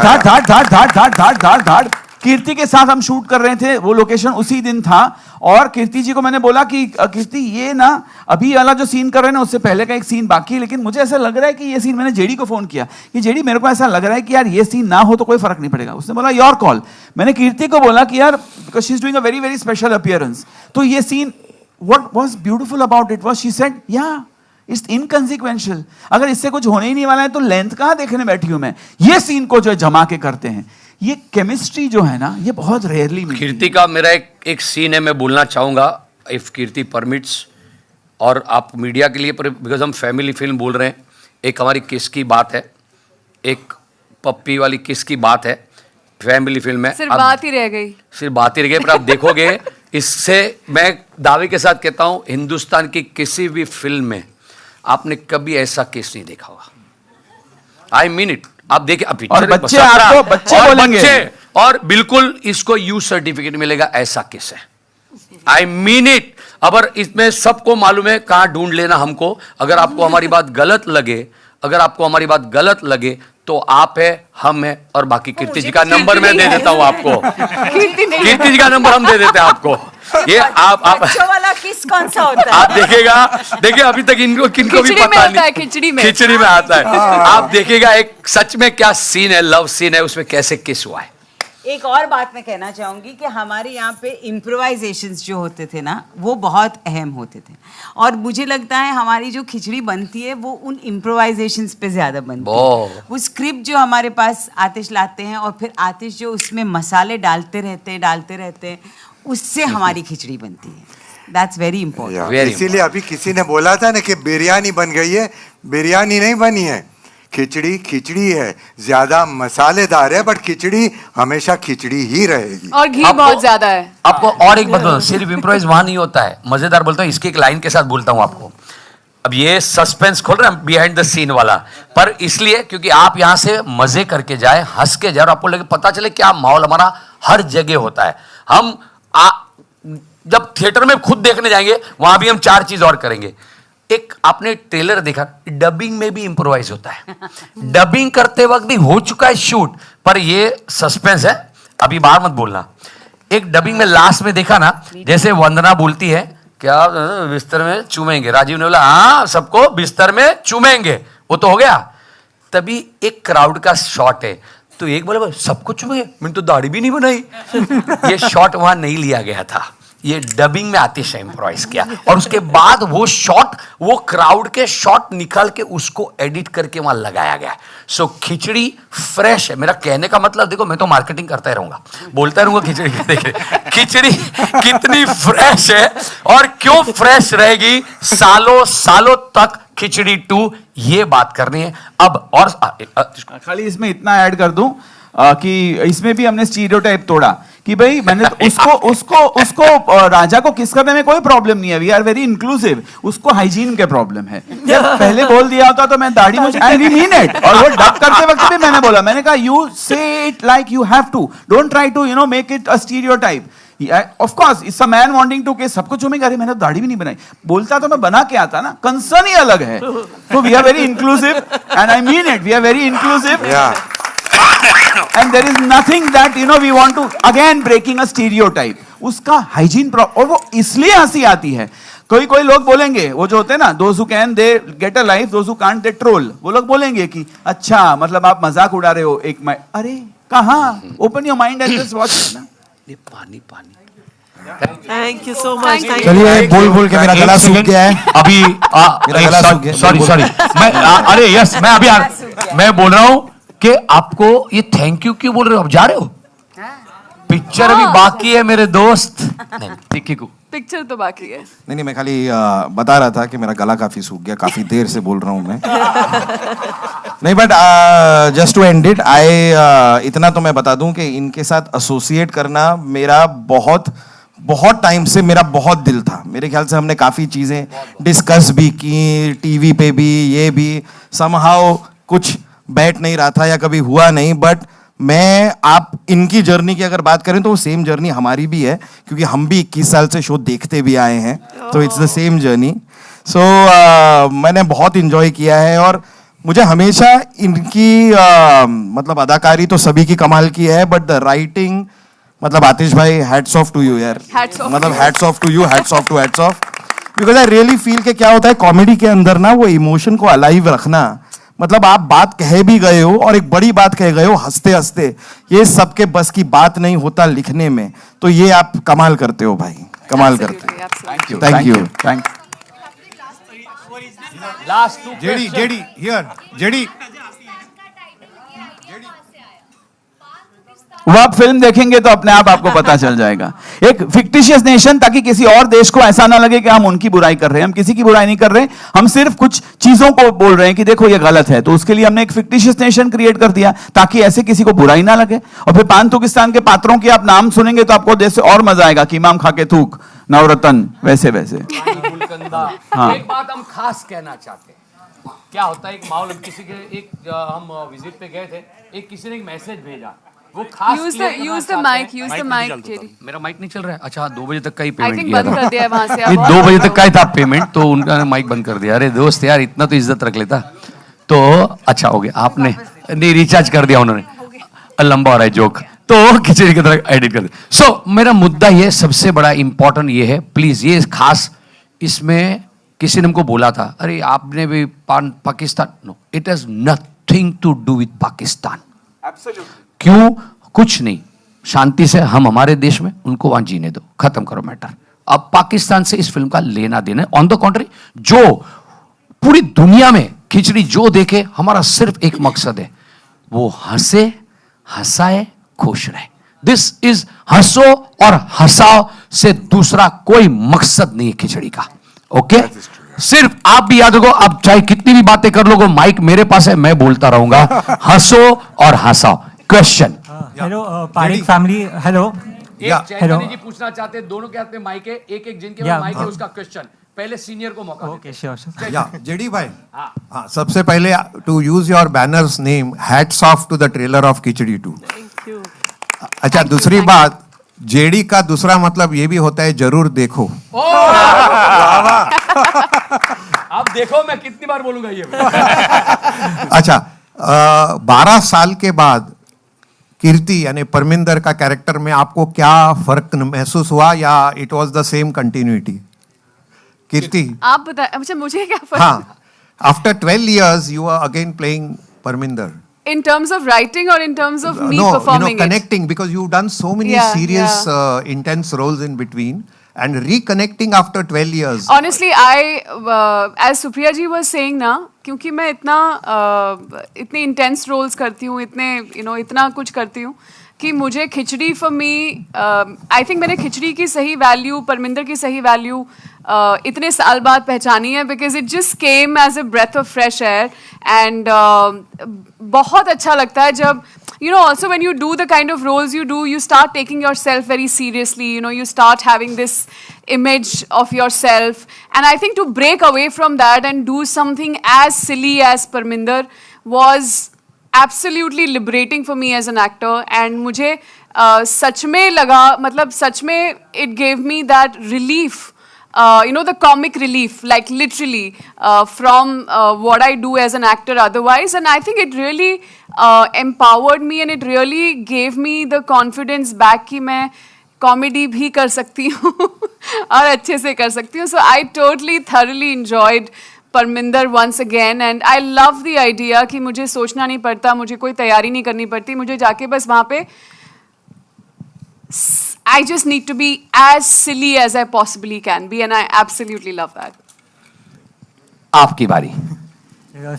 कीर्ति के साथ हम शूट कर रहे थे, वो लोकेशन उसी दिन था, और कीर्ति जी को मैंने बोला कि कीर्ति ये ना अभी वाला जो सीन कर रहे हैं ना उससे पहले का एक सीन बाकी है, लेकिन मुझे ऐसा लग रहा है कि ये सीन, मैंने जेडी को फोन किया कि जेडी मेरे को ऐसा लग रहा है कि यार ये सीन ना हो तो कोई फर्क नहीं पड़ेगा। उसने बोला योर कॉल। मैंने कीर्ति को बोला कि यार because she is doing a very very special appearance, तो ये scene what was beautiful about it was she said yeah it's inconsequential, अगर इससे कुछ होने ही नहीं वाला है तो लेंथ कहाँ देखने बैठी हूं मैं, ये सीन को जो जमा के करते हैं, ये केमिस्ट्री जो है ना ये बहुत रेयरली मिलती है। कीर्ति का मेरा एक सीन है, मैं बोलना चाहूँगा इफ़ कीर्ति परमिट्स, और आप मीडिया के लिए, बिकॉज हम फैमिली फिल्म बोल रहे हैं, एक हमारी किस की बात है, एक पप्पी वाली किस की बात है, फैमिली फिल्म है, सिर्फ बात ही रह गई, सिर्फ बात ही रह गई, पर आप देखोगे इससे मैं दावे के साथ कहता हूँ हिंदुस्तान की किसी भी फिल्म में आपने कभी ऐसा केस नहीं देखा होगा। आई मीन इट। आप देखिए अब और बच्चे आपको बच्चे बोलेंगे, और बिल्कुल इसको यू सर्टिफिकेट मिलेगा, ऐसा केस है। आई मीन इट। अगर इसमें सबको मालूम है कहाँ ढूंढ लेना हमको। अगर आपको हमारी बात गलत लगे, अगर आपको हमारी बात गलत लगे तो आप है, हम है, और बाकी कीर्ति जी का नंबर मैं दे देता हूँ आपको। कीर्ति जी का नंबर हम दे देते हैं आपको। ये आप बच्चों वाला किस कौन सा होता है? आप देखिएगा, देखिए अभी तक इनको किनको भी पता नहीं, खिचड़ी में आता है। आप देखिएगा एक सच में क्या सीन है, लव सीन है, उसमें कैसे किस हुआ है। एक और बात मैं कहना चाहूंगी कि हमारे यहाँ पे इम्प्रोवाइजेशंस जो होते थे ना वो बहुत अहम होते थे, और मुझे लगता है हमारी जो खिचड़ी बनती है वो उन इम्प्रोवाइजेशंस पे ज्यादा बनती है। वो स्क्रिप्ट जो हमारे पास आतिश लाते हैं और फिर आतिश जो उसमें मसाले डालते रहते हैं उससे हमारी खिचड़ी बनती है। That's very important. इसीलिए अभी किसी ने बोला था ना कि बिरयानी बन गई है, बिरयानी नहीं बनी है, खिचड़ी खिचड़ी है, ज्यादा मसालेदार है, बट खिचड़ी हमेशा खिचड़ी ही रहेगी। और घी बहुत ज्यादा है। आपको और एक बात बताऊं, सिर्फ इम्प्रोवाइज वहां नहीं होता है, मजेदार बोलता हूँ, इसकी एक लाइन के साथ बोलता हूँ आपको। अब ये सस्पेंस खोल रहे हैं बिहाइंड द सीन वाला, पर इसलिए क्योंकि आप यहाँ से मजे करके जाए, हंस के जाए, और आपको लगे पता चले क्या माहौल हमारा हर जगह होता है। हम जब थिएटर में खुद देखने जाएंगे वहां भी हम 4 चीज और करेंगे। एक आपने ट्रेलर देखा, डबिंग में भी इंप्रोवाइज होता है। डबिंग करते वक्त भी हो चुका है शूट, पर ये सस्पेंस है, अभी बाहर मत बोलना। एक डबिंग में लास्ट में देखा ना, जैसे वंदना बोलती है क्या बिस्तर में चूमेंगे, राजीव ने बोला हाँ सबको बिस्तर में चूमेंगे, वो तो हो गया। तभी एक क्राउड का शॉट है, तो एक बोले सबको चूमेंगे, मैंने तो दाढ़ी भी नहीं बनाई। ये शॉट वहां नहीं लिया गया था, ये डबिंग में आतिश ने इम्प्रोवाइज किया, और उसके बाद वो शॉट, वो क्राउड के शॉट निकाल के उसको एडिट करके वहां लगाया गया है। सो खिचड़ी फ्रेश है। मेरा कहने का मतलब देखो, मैं तो मार्केटिंग करता ही रहूंगा, बोलता रहूंगा खिचड़ी की। देखिए खिचड़ी कितनी फ्रेश है, और क्यों फ्रेश रहेगी सालों सालों तक। खिचड़ी 2 ये बात करनी है अब। और खाली इसमें इतना ऐड कर दूं कि इसमें भी हमने स्टीरियोटाइप तोड़ा कि भाई मैंने तो उसको राजा को किस करने में कोई प्रॉब्लम नहीं है, वी आर वेरी इंक्लूसिव, उसको हाइजीन के प्रॉब्लम है। जब पहले बोल दिया होता तो मैं दाढ़ी मुझे, आई वी मीन इट। और वो डब करते वक्त भी मैंने बोला, मैंने कहा you say it like you have to, don't try to make it a stereotype. Of course it's a man wanting to के सबको चूमेंगे, अरे मैंने दाढ़ी भी नहीं बनाई, बोलता तो मैं बना के आता ना, कंसर्न ही अलग है। तो we are very inclusive and I mean it, we are very inclusive. And there is nothing that we want to again breaking a stereotype. उसका हाइजीन और वो इसलिए हंसी आती है। कोई लोग बोलेंगे, वो जो होते हैं ना, those who can they get a life, those who can't they troll, वो लोग बोलेंगे कि अच्छा मतलब आप मजाक उड़ा रहे हो एक अरे कहाँ, open your mind and just watch ना। ये पानी पानी। Thank you so much. चलिए बोल के मेरा गला सूख गया है अभी। सॉरी अरे यस, मैं अभी मैं बोल रहा हूँ कि आपको ये थैंक यू क्यों बोल रहे हो, आप जा रहे हो? पिक्चर अभी बाकी है मेरे दोस्त। पिक्चर तो बाकी है। नहीं मैं खाली बता रहा था कि मेरा गला काफी सूख गया, काफी देर से बोल रहा हूँ मैं। नहीं but just to end it, इतना तो मैं बता दूं कि इनके साथ एसोसिएट करना मेरा बहुत टाइम से मेरा बहुत दिल था। मेरे ख्याल से हमने काफी चीजें डिस्कस भी की, टीवी पे भी, ये भी समहाउ कुछ बैठ नहीं रहा था या कभी हुआ नहीं। बट मैं आप इनकी जर्नी की अगर बात करें तो वो सेम जर्नी हमारी भी है, क्योंकि हम भी 21 साल से शो देखते भी आए हैं, तो इट्स द सेम जर्नी। सो मैंने बहुत इंजॉय किया है, और मुझे हमेशा इनकी मतलब अदाकारी तो सभी की कमाल की है, बट द राइटिंग, मतलब आतिश भाई हैट्स ऑफ टू यू यार, Hats off मतलब to you. Hats off to you, hats off to hats off, because I really feel कि क्या होता है कॉमेडी के अंदर ना वो इमोशन को अलाइव रखना, मतलब आप बात कह भी गए हो और एक बड़ी बात कह गए हो हंसते हंसते, ये सबके बस की बात नहीं होता लिखने में, तो ये आप कमाल करते हो भाई, कमाल करते हो, Absolutely. Thank you. Thank JD here JD वो आप फिल्म देखेंगे तो अपने आप आपको पता चल जाएगा। एक फिक्टिशियस नेशन, ताकि किसी और देश को ऐसा ना लगे कि हम उनकी बुराई कर रहे हैं। हम किसी की बुराई नहीं कर रहे, हम सिर्फ कुछ चीजों को बोल रहे हैं कि देखो ये गलत है, तो उसके लिए हमने एक फिक्टिशियस नेशन क्रिएट कर दिया ताकि ऐसे किसी को बुराई ना लगे। और फिर पान-तुकिस्तान के पात्रों की आप नाम सुनेंगे तो आपको देश से और मजा आएगा कि इमाम खा के थूक, नवरत्न, वैसे वैसे। हाँ। एक बात हम खास कहना चाहते हैं, क्या होता है एक माहौल, किसी के हम विजिट पे गए थे, एक किसी ने एक मैसेज भेजा, वो खास Use clear the करना use the चाहते हैं। mic, use the mic, Jerry. मेरा माइक नहीं चल रहा है, अच्छा 2 बजे तक का ही I पेमेंट think किया बंद था, कर दिया है वहां से। ये 2 बजे तक का ही था पेमेंट, तो उनका माइक बंद कर दिया। अरे दोस्त यार, इतना तो इज्जत रख लेता तो अच्छा हो गया। आपने नहीं रिचार्ज कर दिया उन्होंने, लंबा हो रहा है जोक, तो खिचड़ी की तरह एडिट कर दिया। सो मेरा मुद्दा ये सबसे बड़ा इंपॉर्टेंट ये है, प्लीज ये खास, इसमें किसी ने हमको बोला था, अरे आपने भी Pakistan, no, it has nothing to do with Pakistan. क्यों? कुछ नहीं, शांति से हम हमारे देश में, उनको वहां जीने दो, खत्म करो मैटर। अब पाकिस्तान से इस फिल्म का लेना देना, ऑन द कॉन्ट्री, जो पूरी दुनिया में खिचड़ी जो देखे, हमारा सिर्फ एक मकसद है, वो हंसे, हंसाए, खुश रहे। दिस इज हंसो और हंसाओ से दूसरा कोई मकसद नहीं है खिचड़ी का। ओके, सिर्फ आप भी याद रखो, आप चाहे कितनी भी बातें कर लोगे, माइक मेरे पास है, मैं बोलता रहूंगा, हंसो और हंसाओ। Question. Hello Parikh family, hello. Hello ji पूछना चाहते हैं, दोनों के हाथ में माइक है, एक जिनके पास माइक है उसका क्वेश्चन, पहले सीनियर को मौका। Okay, sure sure. या जेडी भाई, हाँ, सबसे पहले to use your banner's name, hats off to the trailer of Khichdi 2। अच्छा, दूसरी बात, जेडी का दूसरा मतलब ये भी होता है जरूर देखो। अब देखो मैं कितनी बार बोलूंगा ये। अच्छा, 12 साल के बाद कीर्ति यानी परमिंदर का कैरेक्टर में आपको क्या फर्क महसूस हुआ, या it was the same continuity? Kirti, आप बताएं। अच्छा, मुझे क्या फर्क? हाँ, after 12 years you are again playing Parminder. In terms of writing or in terms of me No, performing it? connecting, because you've done so many Yeah, serious, yeah. intense roles in between, and reconnecting after 12 years. Honestly, as Supriya ji was saying ना, क्योंकि मैं इतने intense roles करती हूँ, इतना कुछ करती हूँ कि मुझे खिचड़ी for me, I think मैंने खिचड़ी की सही value, परमिंदर की सही value इतने साल बाद पहचानी है, because it just came as a breath of fresh air, and बहुत अच्छा लगता है जब, also when you do the kind of roles you do, you start taking yourself very seriously, you start having this image of yourself, and I think to break away from that and do something as silly as Parminder was absolutely liberating for me as an actor, and मुझे सच में लगा, मतलब सच में it gave me that relief, the comic relief, like literally from what I do as an actor otherwise, and I think it really empowered me, and it really gave me the confidence back कि मैं comedy भी कर सकती हूँ और अच्छे से कर सकती हूँ. So I totally thoroughly enjoyed Parminder once again, and I love the idea कि मुझे सोचना नहीं पड़ता, मुझे कोई तैयारी नहीं करनी पड़ती, मुझे जाके बस वहाँ पे I just need to be as silly as I possibly can be, and I absolutely love that. आपकी बारी.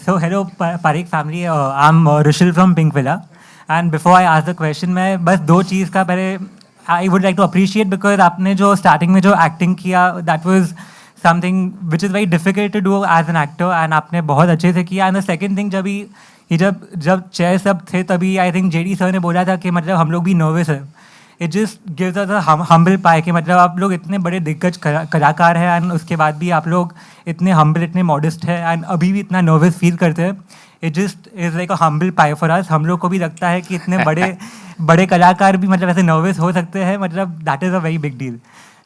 So hello Parik family, I'm Rushil from Pink Villa, and before I ask the question, मैं बस 2 चीज़ का पहले I would like to appreciate, because आपने जो starting में जो acting किया, that was something which is very difficult to do as an actor, and आपने बहुत अच्छे से किया. And the second thing, जब चेयर सब थे तभी I think JD सर ने बोला था कि मतलब हम लोग भी nervous है. It just gives us a humble pie कि मतलब आप लोग इतने बड़े दिग्गज कलाकार हैं, एंड उसके बाद भी आप लोग इतने humble, इतने modest हैं, एंड अभी भी इतना nervous feel करते हैं. It just is like a humble pie for us. हम लोग को भी लगता है कि इतने बड़े कलाकार भी मतलब ऐसे nervous हो सकते हैं, मतलब that is a very big deal.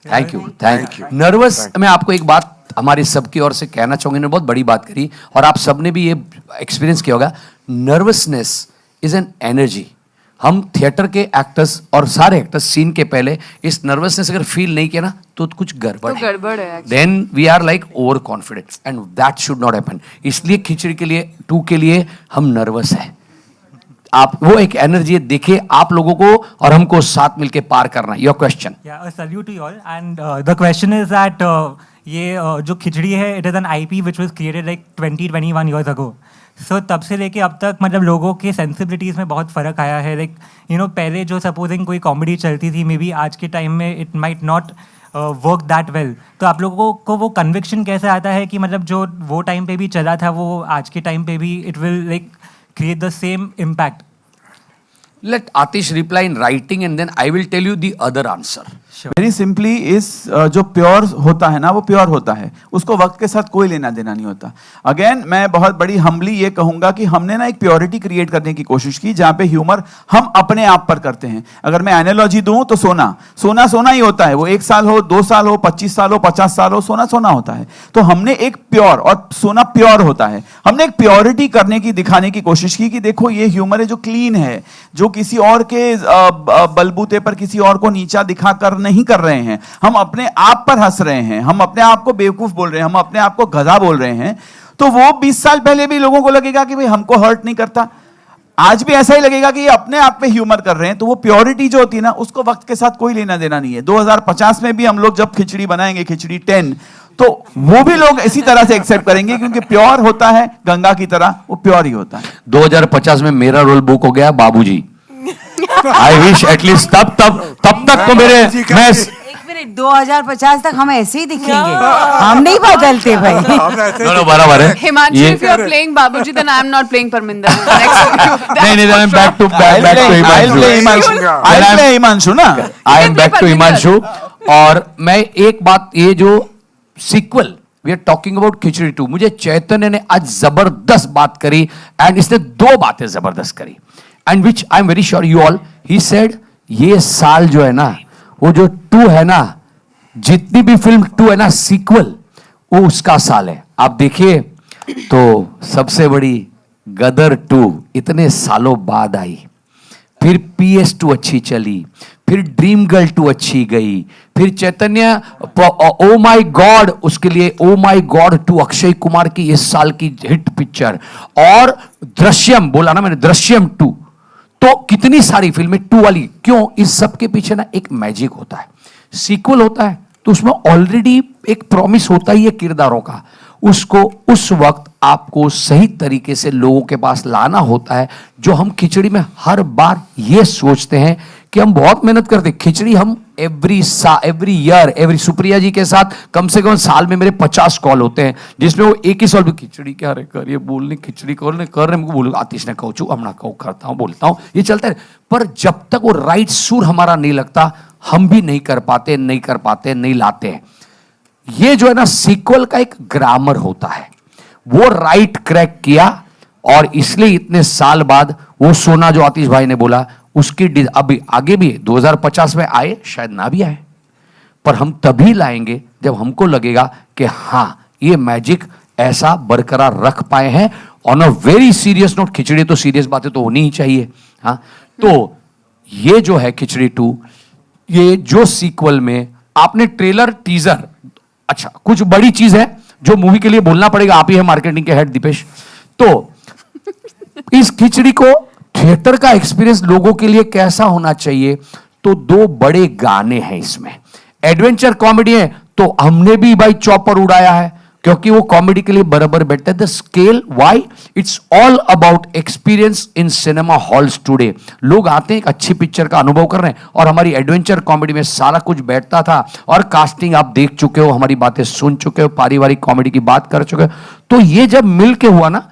Thank you. Nervous, मैं आपको एक बात हमारी सबकी ओर से कहना चाहूँगी, ने बहुत बड़ी बात करी और आप सबने भी ये एक्सपीरियंस किया होगा. Nervousness is an energy. हम थिएटर के एक्टर्स और सारे एक्टर्स सीन के पहले इस नर्वसनेस अगर फील नहीं किया ना तो कुछ गड़बड़ तो गड़बड़ है actually. Then we are like over confident and that should not happen. इसलिए खिचड़ी के लिए 2 के लिए हम नर्वस है। आप वो एक एनर्जी देखिए आप लोगों को और हमको साथ मिलके पार करना। Your question. Yeah, a salute to you all. And the question is that ये जो खिचड़ी है, it is an IP which was created like 21 years ago. So तब से लेके अब तक मतलब लोगों के सेंसिबिलिटीज़ में बहुत फ़र्क आया है। लाइक यू नो पहले जो सपोजिंग कोई कॉमेडी चलती थी मे बी आज के टाइम में it might not work that well. तो आप लोगों को वो कन्विक्शन कैसे आता है कि मतलब जो वो टाइम पे भी चला था वो आज के टाइम पे भी it will like create the same impact? Let Atish reply in writing and then I will tell you the other answer. Very simply इस जो प्योर होता है ना वो प्योर होता है, उसको वक्त के साथ कोई लेना देना नहीं होता। अगेन मैं बहुत बड़ी हम्बली ये कहूंगा कि हमने ना एक प्योरिटी क्रिएट करने की कोशिश की जहां पे ह्यूमर हम अपने आप पर करते हैं। अगर मैं एनालॉजी दूं तो सोना सोना सोना ही होता है, वो 1 साल हो 2 साल हो 25 साल हो 50 साल हो सोना सोना होता है। तो हमने एक प्योर और सोना प्योर होता है, हमने एक प्योरिटी करने की दिखाने की कोशिश की कि देखो ये ह्यूमर है जो क्लीन है, जो किसी और के बलबूते पर किसी और को नीचा दिखाकर नहीं कर रहे हैं। हम अपने आप पर हंस रहे हैं, हम अपने आप को बेवकूफ बोल रहे हैं, हम अपने आप को गधा बोल रहे हैं। तो वो 20 साल पहले भी लोगों को लगेगा कि भाई हमको हर्ट नहीं करता, आज भी ऐसा ही लगेगा कि ये अपने आप पे ह्यूमर कर रहे हैं। तो वो प्योरिटी जो होती है ना उसको वक्त के साथ कोई लेना देना नहीं है। 2050 में भी हम लोग जब खिचड़ी बनाएंगे, खिचड़ी 10, तो वो भी लोग इसी तरह से एक्सेप्ट करेंगे क्योंकि प्योर होता है गंगा की तरह, वो प्योर ही होता है। 2050 में मेरा रोल बुक हो गया बाबूजी। आई विश एटलीस्ट तब तक तो मेरे मैं 2050 तक हम ऐसे ही दिखेंगे, हम नहीं बदलते भाई। बराबर है। Himanshu, if you are playing Babuji, then I am not playing Parminder. नहीं back to हिमांशु ना, I am back to Himanshu. और मैं एक बात, ये जो sequel we are talking about Khichdi 2, मुझे चैतन्य ने आज जबरदस्त बात करी एंड इसने 2 बातें जबरदस्त करी and which I am very sure you all, he said ये साल जो है ना वो जो 2 है ना, जितनी भी फिल्म 2 है ना सीक्वल, वो उसका साल है। आप देखिए तो सबसे बड़ी गदर 2 इतने सालों बाद आई, फिर PS2 अच्छी चली, फिर ड्रीम गर्ल 2 अच्छी गई, फिर चैतन्य ओ माई गॉड, उसके लिए ओ माई गॉड 2 अक्षय कुमार की इस साल की हिट पिक्चर, और दृश्यम बोला ना मैंने, दृश्यम 2। तो कितनी सारी फिल्में 2 वाली, क्यों? इस सब के पीछे ना एक मैजिक होता है। सीक्वल होता है तो उसमें ऑलरेडी एक प्रॉमिस होता ही है किरदारों का, उसको उस वक्त आपको सही तरीके से लोगों के पास लाना होता है। जो हम खिचड़ी में हर बार ये सोचते हैं कि हम बहुत मेहनत करते हैं। खिचड़ी हम एवरी ईयर सुप्रिया जी के साथ कम से कम साल में मेरे 50 कॉल होते हैं, जिसमें वो एक ही सॉल्व, खिचड़ी क्या रे कर, ये बोलने खिचड़ी कर रहे मुझको बोलो, आतिश ने कहूँ हम ना कहूँ, करता हूँ बोलता हूँ, ये चलता है। पर जब तक वो राइट सुर हमारा नहीं लगता हम भी नहीं कर पाते, नहीं लाते हैं। ये जो है ना सीक्वल का एक ग्रामर होता है, वो राइट क्रैक किया और इसलिए इतने साल बाद वो सोना जो आतिश भाई ने बोला उसकी अभी आगे भी 2050 में आए, शायद ना भी आए, पर हम तभी लाएंगे जब हमको लगेगा कि हाँ ये मैजिक ऐसा बरकरार रख पाए हैं। On a very serious note, Khichdi तो सीरियस बातें तो होनी ही चाहिए। हाँ, तो ये जो है खिचड़ी 2, ये जो सीक्वल में आपने ट्रेलर टीजर, अच्छा कुछ बड़ी चीज है जो मूवी के लिए बोलना पड़ेगा, आप ही है मार्केटिंग के हेड दीपेश। तो इस खिचड़ी को थिएटर का एक्सपीरियंस लोगों के लिए कैसा होना चाहिए, तो 2 बड़े गाने हैं इसमें। एडवेंचर कॉमेडी है तो हमने भी भाई चॉपर उड़ाया है क्योंकि वो कॉमेडी के लिए बराबर बैठता है। The scale, why, it's all about experience in cinema halls today. लोग आते हैं एक अच्छी पिक्चर का अनुभव कर रहे हैं, और हमारी एडवेंचर कॉमेडी में सारा कुछ बैठता था, और कास्टिंग आप देख चुके हो, हमारी बातें सुन चुके हो, पारिवारिक कॉमेडी की बात कर चुके हो। तो ये जब मिल के हुआ ना,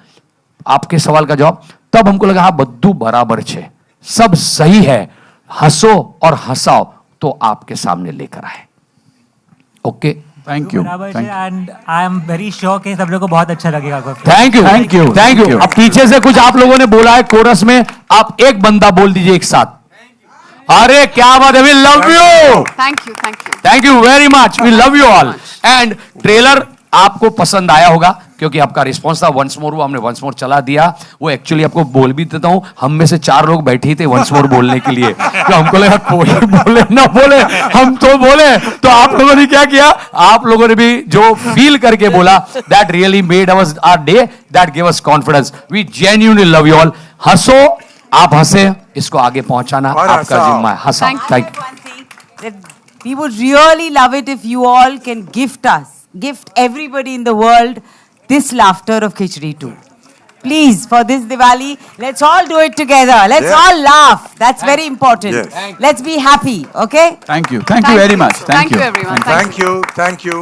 आपके सवाल का जवाब, तब हमको लगा हाँ बद्दू बराबर छे, सब सही है, हंसो और हंसाओ तो आपके सामने लेकर आए। Okay, thank you and I am very sure कि सब लोगों को बहुत अच्छा लगेगा। Thank you. अब पीछे से कुछ आप लोगों ने बोला है कोरस में, आप एक बंदा बोल दीजिए एक साथ। अरे क्या बात है, we love you, thank you very much, we love you all. And trailer आपको पसंद आया होगा क्योंकि आपका रिस्पॉन्स था वंस मोर, वो हमने वंस मोर चला दिया। वो एक्चुअली आपको बोल भी देता हूँ, हम में से 4 लोग बैठे ही थे वंस मोर बोलने के लिए, तो हमको लगा कोई बोले ना बोले, हम तो बोले। तो आप लोगों ने क्या किया, आप लोगों ने भी जो फील करके बोला, that really made our day, that give us confidence. We genuinely love you all. हंसो, आप हंसे, इसको आगे पहुंचाना आपका जिम्मा है। हंसा। Thank you. We would really love it if you all can gift everybody in the world this laughter of Khichdi 2. Please, for this Diwali, let's all do it together. Let's all laugh. That's very important. Yes. Let's be happy, okay? Thank you very much. Thank you everyone. Thank you.